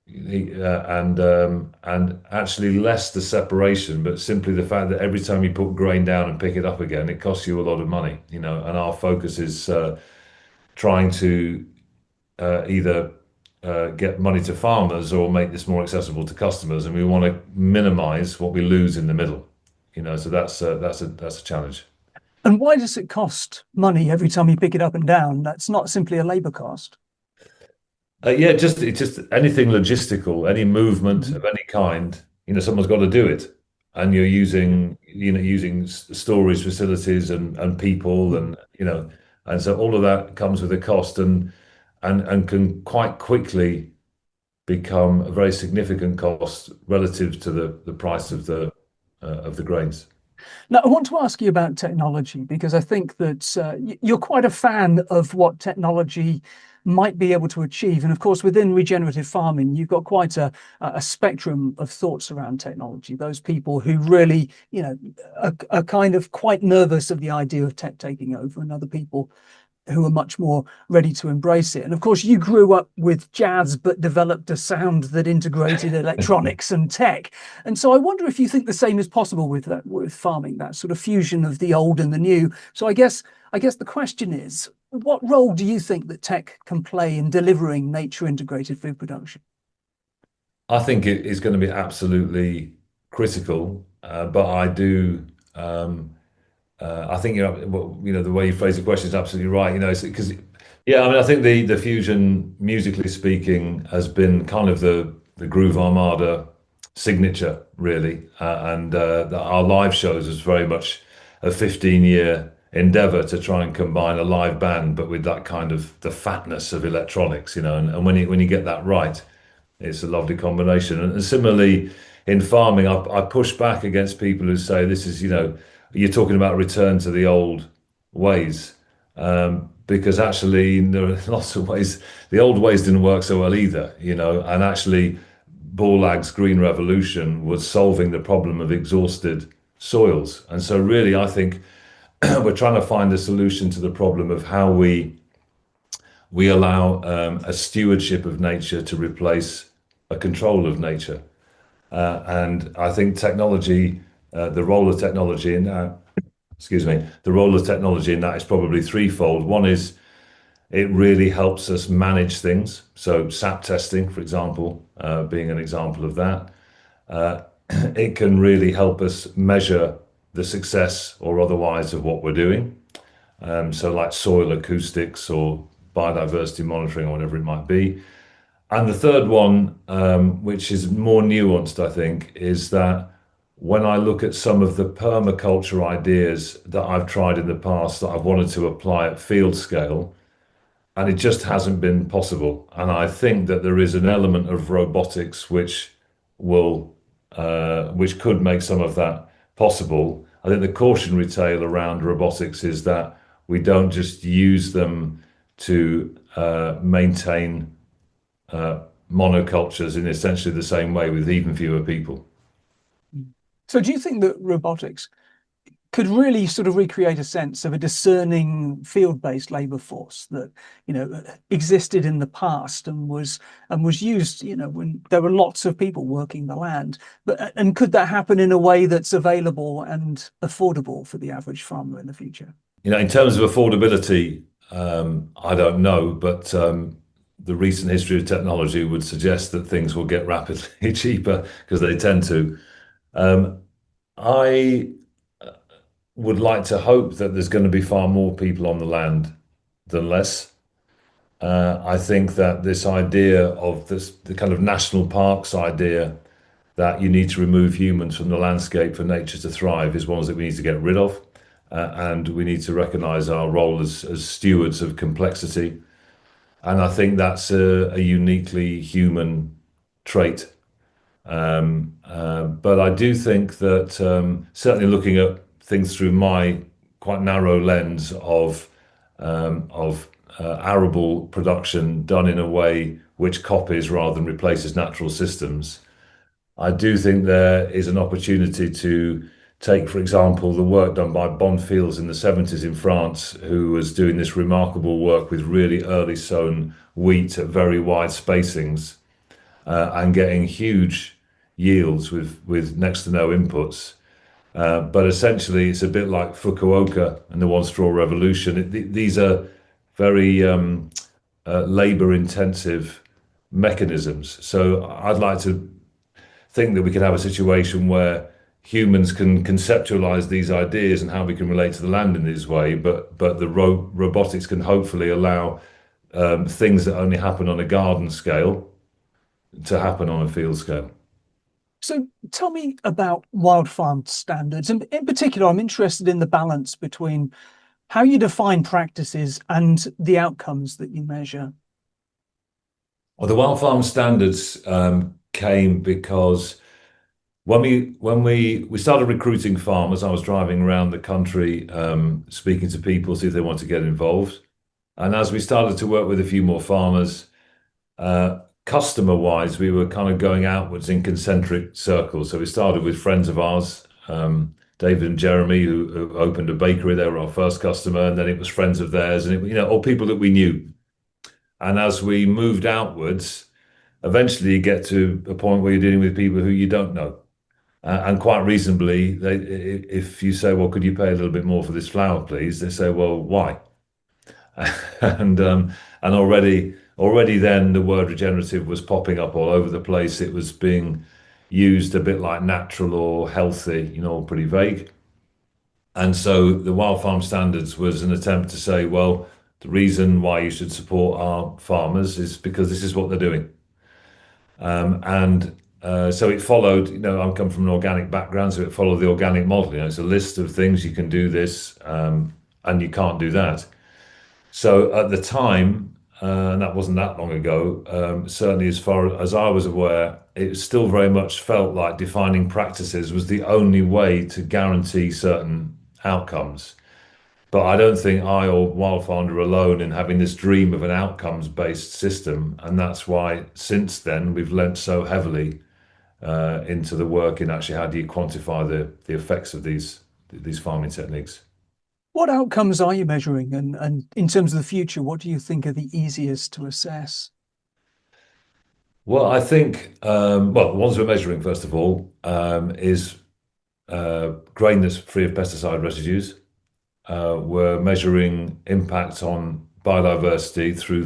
S2: and actually less the separation, but simply the fact that every time you put grain down and pick it up again, it costs you a lot of money. And our focus is trying to either get money to farmers or make this more accessible to customers, and we want to minimize what we lose in the middle. So that's a challenge.
S1: And why does it cost money every time you pick it up and down? That's not simply a labor cost.
S2: Yeah, it's just anything logistical, any movement of any kind. Someone's got to do it, and you're using storage facilities and people, and so all of that comes with a cost, and can quite quickly become a very significant cost relative to the price of the grains.
S1: Now, I want to ask you about technology because I think that you're quite a fan of what technology might be able to achieve. And of course, within regenerative farming, you've got quite a spectrum of thoughts around technology. Those people who really, are kind of quite nervous of the idea of tech taking over, and other people who are much more ready to embrace it. And of course, you grew up with jazz, but developed a sound that integrated electronics and tech. And so I wonder if you think the same is possible with farming, that sort of fusion of the old and the new. So I guess the question is, what role do you think that tech can play in delivering nature integrated food production?
S2: I think it is going to be absolutely critical, but I do. I think the way you phrase the question is absolutely right. Because yeah, I mean, I think the fusion, musically speaking, has been kind of the Groove Armada signature, really, and our live shows is very much a 15-year endeavor to try and combine a live band, but with that kind of the fatness of electronics, and when you get that right, it's a lovely combination. And similarly, in farming, I push back against people who say this is, you're talking about return to the old ways, because actually there are lots of ways. The old ways didn't work so well either, and actually Borlaug's Green Revolution was solving the problem of exhausted soils. And so really, I think we're trying to find a solution to the problem of how we allow a stewardship of nature to replace a control of nature. And I think technology, the role of technology in that, the role of technology in that is probably threefold. One is it really helps us manage things. So SAP testing, for example, being an example of that. It can really help us measure the success or otherwise of what we're doing. So like soil acoustics or biodiversity monitoring or whatever it might be. And the third one, which is more nuanced, I think, is that when I look at some of the permaculture ideas that I've tried in the past that I've wanted to apply at field scale, and it just hasn't been possible. And I think that there is an element of robotics will, which could make some of that possible. I think the cautionary tale around robotics is that we don't just use them to maintain monocultures in essentially the same way with even fewer people.
S1: So do you think that robotics could really sort of recreate a sense of a discerning field-based labor force that, existed in the past and was used, when there were lots of people working the land? And could that happen in a way that's available and affordable for the average farmer in the future?
S2: In terms of affordability, I don't know, but the recent history of technology would suggest that things will get rapidly cheaper because they tend to. I would like to hope that there's going to be far more people on the land than less. I think that this idea of the kind of national parks idea that you need to remove humans from the landscape for nature to thrive is one that we need to get rid of. And we need to recognize our role as stewards of complexity. And I think that's a uniquely human trait. But I do think that certainly looking at things through my quite narrow lens of arable production done in a way which copies rather than replaces natural systems, I do think there is an opportunity to take, for example, the work done by Bonfils in the 70s in France, who was doing this remarkable work with really early sown wheat at very wide spacings and getting huge yields with next to no inputs. But essentially, it's a bit like Fukuoka and the One Straw Revolution. These are very labor-intensive mechanisms. So I'd like to think that we can have a situation where humans can conceptualize these ideas and how we can relate to the land in this way, but the robotics can hopefully allow things that only happen on a garden scale to happen on a field scale.
S1: So tell me about Wildfarmed standards. And in particular, I'm interested in the balance between how you define practices and the outcomes that you measure.
S2: Well, the Wildfarm standards came because when we started recruiting farmers, I was driving around the country speaking to people, see if they want to get involved. And as we started to work with a few more farmers, customer wise, we were kind of going outwards in concentric circles. So we started with friends of ours, David and Jeremy, who opened a bakery. They were our first customer, and then it was friends of theirs, and all people that we knew. And as we moved outwards, eventually you get to a point where you're dealing with people who you don't know. And quite reasonably, if you say, well, could you pay a little bit more for this flour, please? They say, well, why? And already then the word regenerative was popping up all over the place. It was being used a bit like natural or healthy, pretty vague. And so the Wild Farm Standards was an attempt to say, well, the reason why you should support our farmers is because this is what they're doing. So it followed, I come from an organic background, so it followed the organic model. It's a list of things you can do this, and you can't do that. So at the time, and that wasn't that long ago, certainly as far as I was aware, it still very much felt like defining practices was the only way to guarantee certain outcomes. But I don't think I or Wildfarmed are alone in having this dream of an outcomes-based system, and that's why since then we've lent so heavily into the work in actually how do you quantify the effects of these farming techniques.
S1: What outcomes are you measuring? And in terms of the future, what do you think are the easiest to assess?
S2: Well, I think, well, the ones we're measuring, first of all, is grain that's free of pesticide residues. We're measuring impact on biodiversity through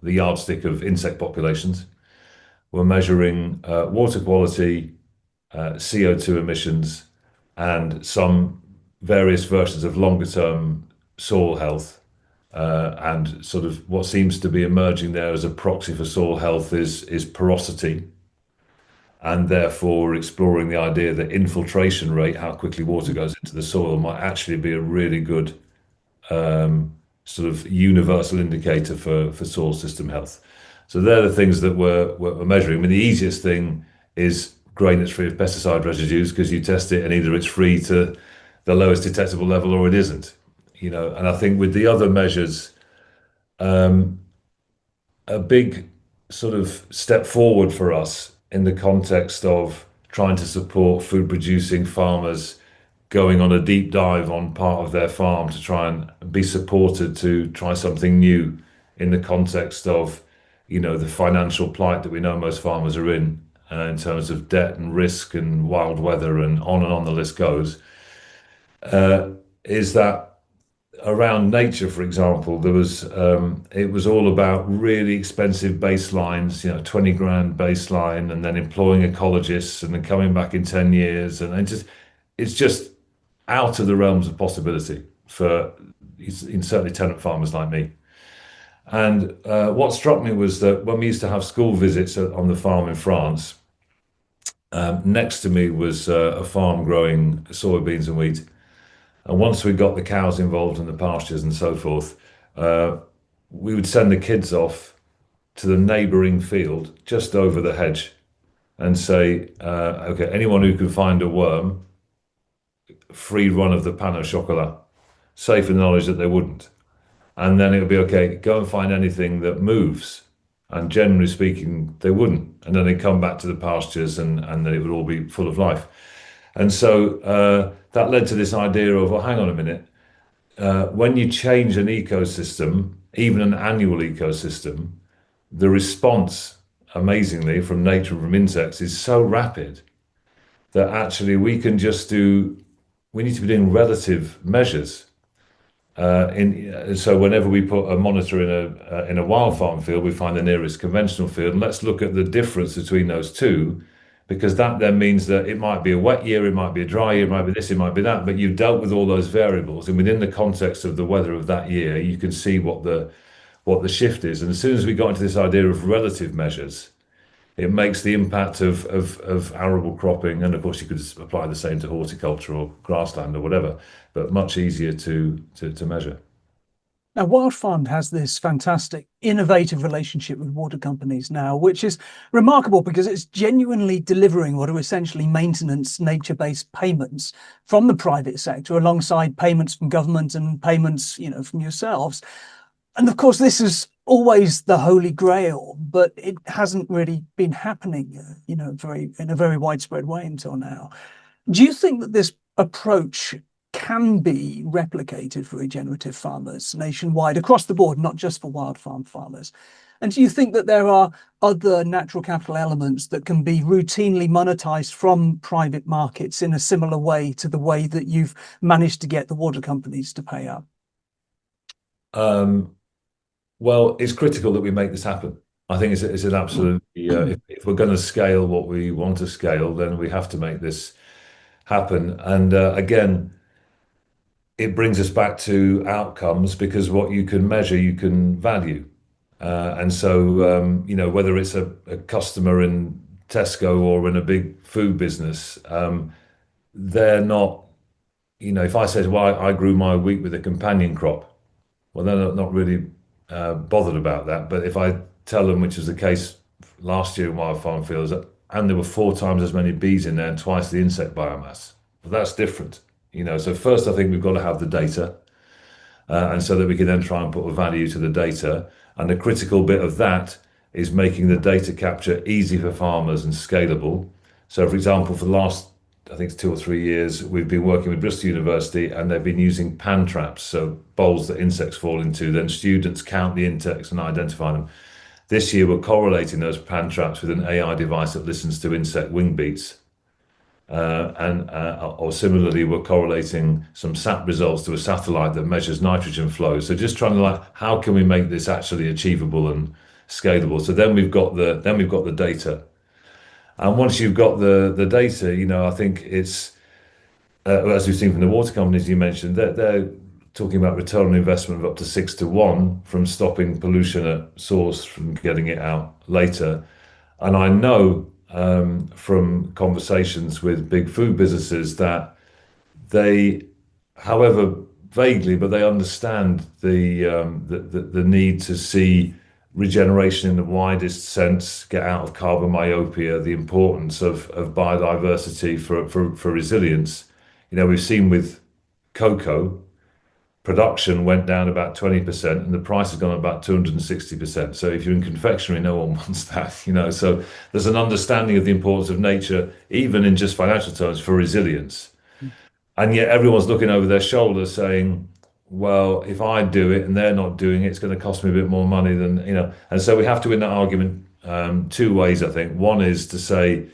S2: the yardstick of insect populations. We're measuring water quality, CO2 emissions, and some various versions of longer term soil health. And sort of what seems to be emerging there as a proxy for soil health is porosity, and therefore exploring the idea that infiltration rate, how quickly water goes into the soil, might actually be a really good sort of universal indicator for soil system health. So they're the things that we're measuring. I mean, the easiest thing is grain that's free of pesticide residues, because you test it and either it's free to the lowest detectable level or it isn't. And I think with the other measures, a big sort of step forward for us in the context of trying to support food producing farmers going on a deep dive on part of their farm to try and be supported to try something new in the context of, the financial plight that we know most farmers are in terms of debt and risk and wild weather and on the list goes, is that around nature, for example, it was all about really expensive baselines, 20 grand baseline, and then employing ecologists and then coming back in 10 years. And it's just out of the realms of possibility for certainly tenant farmers like me. And what struck me was that when we used to have school visits on the farm in France, next to me was a farm growing soybeans and wheat. And once we got the cows involved in the pastures and so forth, we would send the kids off to the neighbouring field just over the hedge and say, okay, anyone who can find a worm, free run of the pan au chocolat, safe in the knowledge that they wouldn't. And then it would be, okay, go and find anything that moves. And generally speaking, they wouldn't. And then they'd come back to the pastures and then it would all be full of life. And so that led to this idea of, well, hang on a minute. When you change an ecosystem, even an annual ecosystem, the response, amazingly, from nature and from insects is so rapid that actually we need to be doing relative measures. So whenever we put a monitor in a wild farm field, we find the nearest conventional field, and let's look at the difference between those two, because that then means that it might be a wet year, it might be a dry year, it might be this, it might be that, but you've dealt with all those variables, and within the context of the weather of that year, you can see what the shift is. And as soon as we got into this idea of relative measures, it makes the impact of arable cropping, and of course you could apply the same to horticulture or grassland or whatever, but much easier to measure.
S1: Now, Wildfarmed has this fantastic, innovative relationship with water companies now, which is remarkable because it's genuinely delivering what are essentially maintenance, nature-based payments from the private sector, alongside payments from government and payments, from yourselves. And of course, this is always the holy grail, but it hasn't really been happening, in a very widespread way until now. Do you think that this approach can be replicated for regenerative farmers nationwide, across the board, not just for wild farm farmers? And do you think that there are other natural capital elements that can be routinely monetized from private markets in a similar way to the way that you've managed to get the water companies to pay up?
S2: Well, it's critical that we make this happen. I think it's an absolute, if we're going to scale what we want to scale, then we have to make this happen. And again, it brings us back to outcomes, because what you can measure, you can value. And so, whether it's a customer in Tesco or in a big food business, they're not, if I said, well, I grew my wheat with a companion crop, well, they're not really bothered about that. But if I tell them, which was the case last year in wild farm fields, and there were 4 times as many bees in there and twice the insect biomass, well, that's different. So first, I think we've got to have the data, and so that we can then try and put a value to the data. And the critical bit of that is making the data capture easy for farmers and scalable. So, for example, for the last, I think it's 2 or 3 years, we've been working with Bristol University, and they've been using pan traps, so bowls that insects fall into. Then students count the insects and identify them. This year, we're correlating those pan traps with an AI device that listens to insect wing beats. Or similarly, we're correlating some SAP results to a satellite that measures nitrogen flow. So just trying to how can we make this actually achievable and scalable? So then we've got the data. And once you've got the data, I think it's, as we've seen from the water companies you mentioned, they're talking about return on investment of up to 6 to 1 from stopping pollution at source from getting it out later. And I know from conversations with big food businesses that they, however vaguely, but they understand the need to see regeneration in the widest sense, get out of carbon myopia, the importance of biodiversity for resilience. We've seen with cocoa, production went down about 20% and the price has gone up about 260%. So if you're in confectionery, no one wants that. So there's an understanding of the importance of nature, even in just financial terms, for resilience. And yet everyone's looking over their shoulder saying, well, if I do it and they're not doing it, it's going to cost me a bit more money than. And so we have to win that argument two ways, I think. One is to say,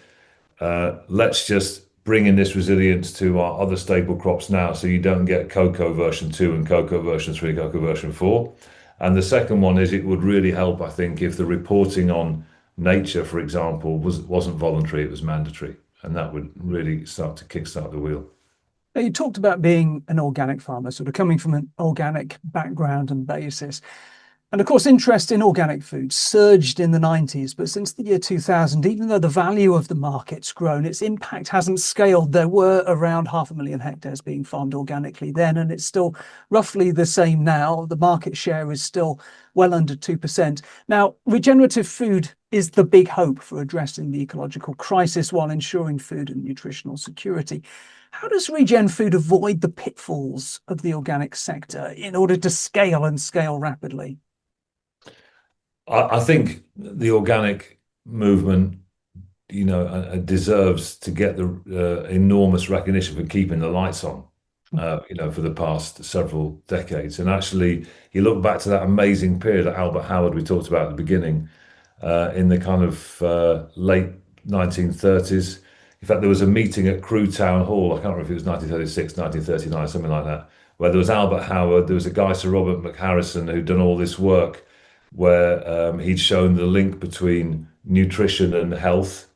S2: let's just bring in this resilience to our other staple crops now so you don't get cocoa version 2 and cocoa version 3, cocoa version 4. And the second one is it would really help, I think, if the reporting on nature, for example, wasn't voluntary, it was mandatory. And that would really start to kickstart the wheel.
S1: Now, you talked about being an organic farmer, sort of coming from an organic background and basis. And of course, interest in organic food surged in the 90s, but since the year 2000, even though the value of the market's grown, its impact hasn't scaled. There were around 500,000 hectares being farmed organically then, and it's still roughly the same now. The market share is still well under 2%. Now, regenerative food is the big hope for addressing the ecological crisis while ensuring food and nutritional security. How does regen food avoid the pitfalls of the organic sector in order to scale and scale rapidly?
S2: I think the organic movement, deserves to get the enormous recognition for keeping the lights on, for the past several decades. And actually, you look back to that amazing period that Albert Howard we talked about at the beginning, in the kind of late 1930s. In fact, there was a meeting at Crewe Town Hall, I can't remember if it was 1936, 1939, something like that, where there was Albert Howard, there was a guy, Sir Robert McHarrison, who'd done all this work where he'd shown the link between nutrition and health,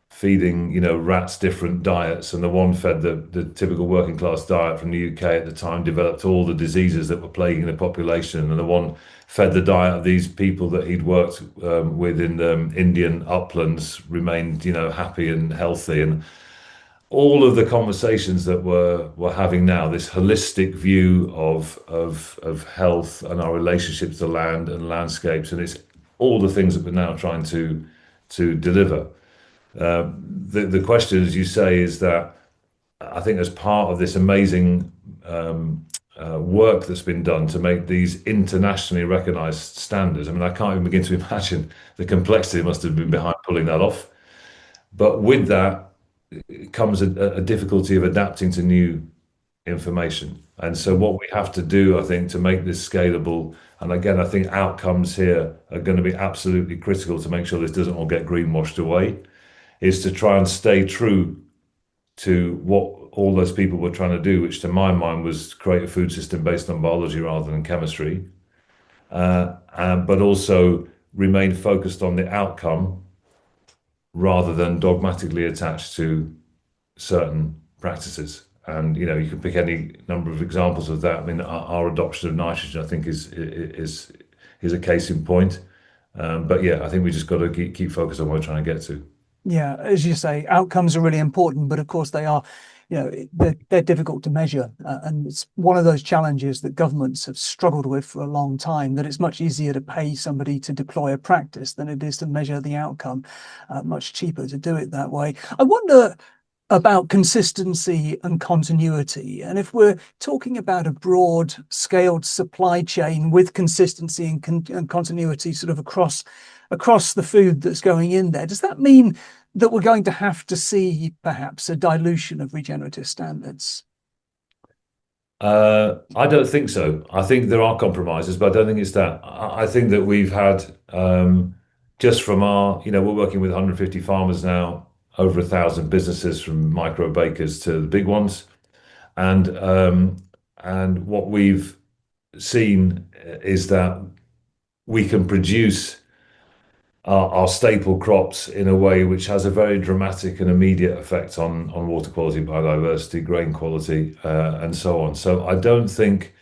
S2: feeding, rats different diets. And the one fed the typical working class diet from the UK at the time, developed all the diseases that were plaguing the population. And the one fed the diet of these people that he'd worked with in the Indian uplands, remained, happy and healthy. And all of the conversations that we're having now, this holistic view of health and our relationships to land and landscapes, and it's all the things that we're now trying to deliver. The question, as you say, is that I think as part of this amazing work that's been done to make these internationally recognized standards, I mean, I can't even begin to imagine the complexity must have been behind pulling that off. But with that comes a difficulty of adapting to new information. And so what we have to do, I think, to make this scalable, and again, I think outcomes here are going to be absolutely critical to make sure this doesn't all get greenwashed away, is to try and stay true to what all those people were trying to do, which to my mind was create a food system based on biology rather than chemistry, but also remain focused on the outcome rather than dogmatically attached to certain practices. And you can pick any number of examples of that. I mean, our adoption of nitrogen, I think, is a case in point. But yeah, I think we just got to keep focused on what we're trying to get to.
S1: Yeah, as you say, outcomes are really important, but of course they are, they're difficult to measure. And it's one of those challenges that governments have struggled with for a long time, that it's much easier to pay somebody to deploy a practice than it is to measure the outcome. Much cheaper to do it that way. I wonder about consistency and continuity. And if we're talking about a broad scaled supply chain with consistency and continuity sort of across the food that's going in there, does that mean that we're going to have to see perhaps a dilution of regenerative standards?
S2: I don't think so. I think there are compromises, but I don't think it's that. I think that we've had, just from we're working with 150 farmers now, over 1,000 businesses from micro bakers to the big ones. And what we've seen is that we can produce our staple crops in a way which has a very dramatic and immediate effect on water quality, biodiversity, grain quality, and so on. So I don't think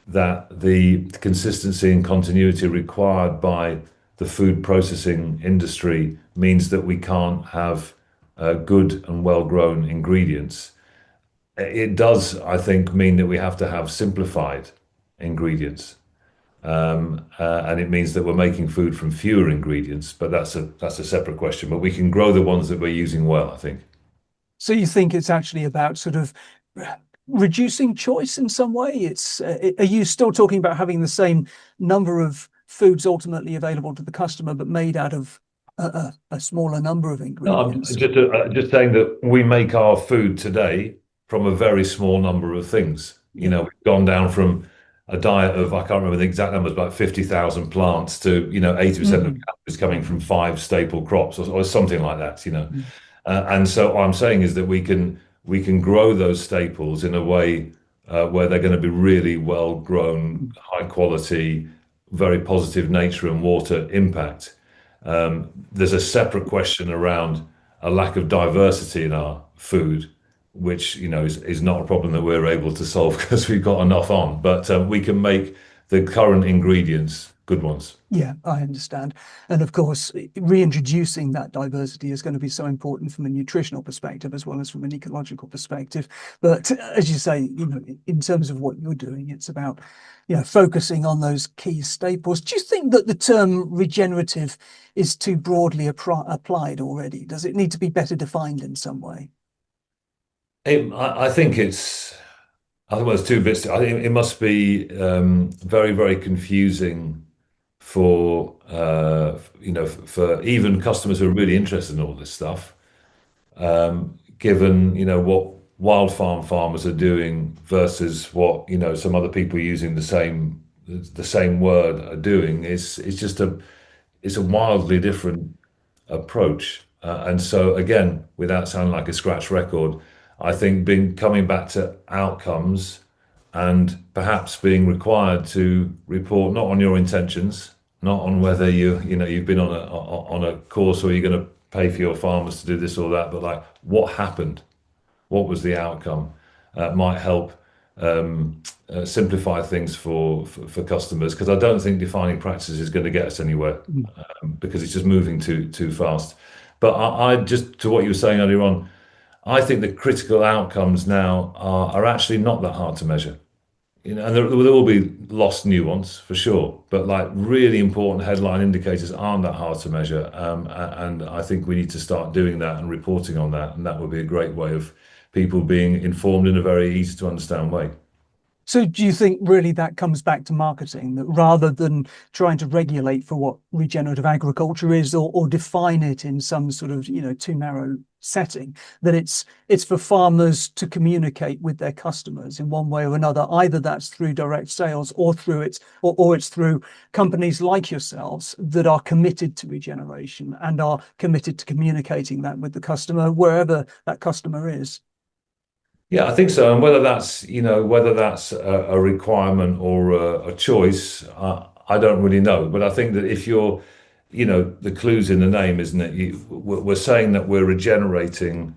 S2: that the consistency and continuity required by the food processing industry means that we can't have good and well-grown ingredients. It does, I think, mean that we have to have simplified ingredients. And it means that we're making food from fewer ingredients, but that's a separate question. But we can grow the ones that we're using well, I think.
S1: So you think it's actually about sort of reducing choice in some way? Are you still talking about having the same number of foods ultimately available to the customer, but made out of a smaller number of
S2: No, I'm
S1: ingredients?
S2: just saying that we make our food today from a very small number of things.
S1: Yeah.
S2: We've gone down from a diet of, I can't remember the exact numbers, but 50,000 plants to, 80% of
S1: Mm,
S2: is coming from five staple crops or something like that.
S1: mm,
S2: And so what I'm saying is that we can grow those staples in a way where they're going to be really well grown,
S1: mm.
S2: high quality, very positive nature and water impact. There's a separate question around a lack of diversity in our food, which is not a problem that we're able to solve because we've got enough on. But we can make the current ingredients good ones.
S1: Yeah, I understand. And of course, reintroducing that diversity is going to be so important from a nutritional perspective as well as from an ecological perspective. But as you say, in terms of what you're doing, it's about, focusing on those key staples. Do you think that the term regenerative is too broadly applied already? Does it need to be better defined in some way?
S2: I think it's. I think there's two bits. I think it must be very, very confusing for for even customers who are really interested in all this stuff, given what wild farm farmers are doing versus what some other people using the same word are doing. It's a wildly different approach. And so again, without sounding like a scratch record, I think being coming back to outcomes and perhaps being required to report not on your intentions, not on whether you've been on a course or you're going to pay for your farmers to do this or that, but like what happened, what was the outcome, might help simplify things for customers because I don't think defining practices is going to get us anywhere because it's just moving too fast. But I just to what you were saying earlier on, I think the critical outcomes now are actually not that hard to measure. And there will be lost nuance for sure, but like really important headline indicators aren't that hard to measure. And I think we need to start doing that and reporting on that. And that would be a great way of people being informed in a very easy to understand way.
S1: So do you think really that comes back to marketing, that rather than trying to regulate for what regenerative agriculture is or define it in some sort of, too narrow setting, that it's for farmers to communicate with their customers in one way or another, either that's through direct sales or it's through companies like yourselves that are committed to regeneration and are committed to communicating that with the customer, wherever that customer is?
S2: Yeah, I think so. And whether that's a requirement or a choice, I don't really know. But I think that if the clue's in the name, isn't it? We're saying that we're regenerating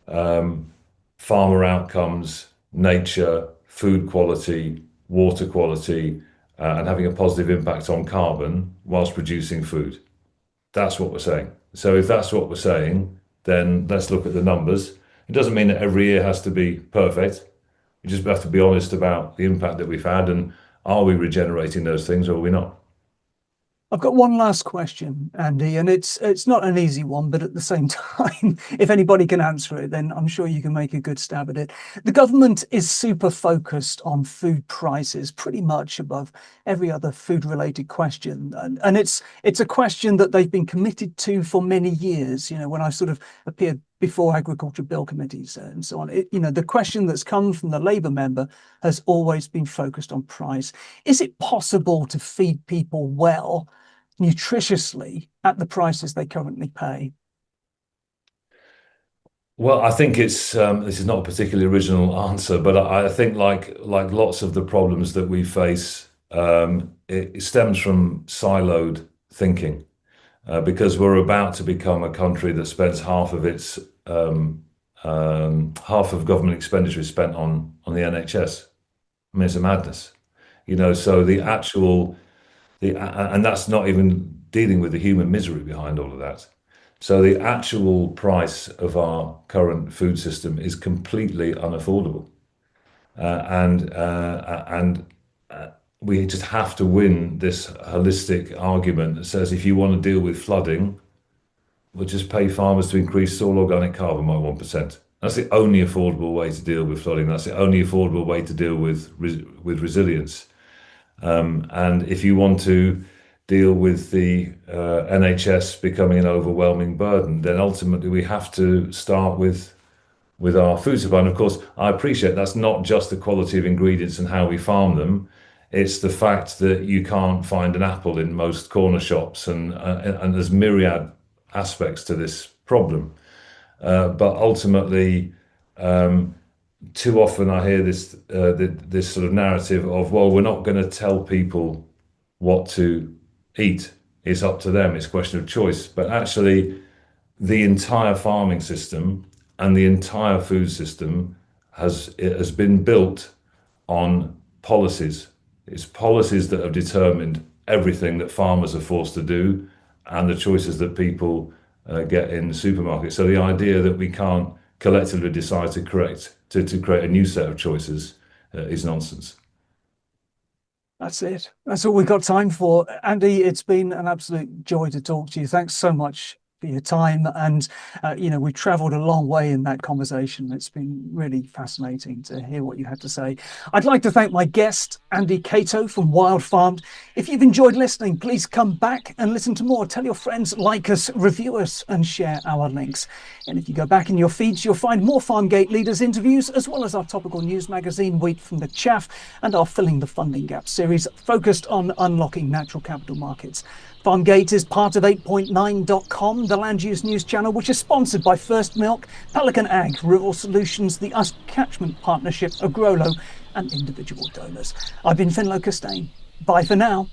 S2: farmer outcomes, nature, food quality, water quality, and having a positive impact on carbon whilst producing food. That's what we're saying. So if that's what we're saying, then let's look at the numbers. It doesn't mean that every year has to be perfect. We just have to be honest about the impact that we've had and are we regenerating those things or are we not?
S1: I've got one last question, Andy, and it's not an easy one, but at the same time, if anybody can answer it, then I'm sure you can make a good stab at it. The government is super focused on food prices, pretty much above every other food-related question, and it's a question that they've been committed to for many years. When I sort of appeared before agriculture bill committees and so on, the question that's come from the Labour member has always been focused on price. Is it possible to feed people well, nutritiously, at the prices they currently pay?
S2: Well, I think this is not a particularly original answer, but I think like lots of the problems that we face, it stems from siloed thinking. Because we're about to become a country that spends half of government expenditure is spent on the NHS. I mean, it's a madness. So and that's not even dealing with the human misery behind all of that. So the actual price of our current food system is completely unaffordable, and we just have to win this holistic argument that says if you want to deal with flooding, we'll just pay farmers to increase soil organic carbon by 1%. That's the only affordable way to deal with flooding. That's the only affordable way to deal with resilience. And if you want to deal with the NHS becoming an overwhelming burden, then ultimately we have to start with our food supply. And of course, I appreciate that's not just the quality of ingredients and how we farm them. It's the fact that you can't find an apple in most corner shops, and there's myriad aspects to this problem. But ultimately, too often I hear this sort of narrative of, well, we're not going to tell people what to eat. It's up to them. It's a question of choice. But actually, the entire farming system and the entire food system has been built on policies. It's policies that have determined everything that farmers are forced to do and the choices that people get in the supermarket. So the idea that we can't collectively decide to create a new set of choices is nonsense.
S1: That's it. That's all we've got time for. Andy, it's been an absolute joy to talk to you. Thanks so much for your time. And, we travelled a long way in that conversation. It's been really fascinating to hear what you had to say. I'd like to thank my guest, Andy Cato from Wildfarmed. If you've enjoyed listening, please come back and listen to more. Tell your friends, like us, review us, and share our links. And if you go back in your feeds, you'll find more Farmgate leaders interviews, as well as our topical news magazine, Wheat from the Chaff, and our Filling the Funding Gap series, focused on unlocking natural capital markets. Farmgate is part of 8.9.com, the land use news channel, which is sponsored by First Milk, Pelican Ag, Rural Solutions, the Us Catchment Partnership, Agrolo, and individual donors. I've been FFINLO COSTAIN. Bye for now.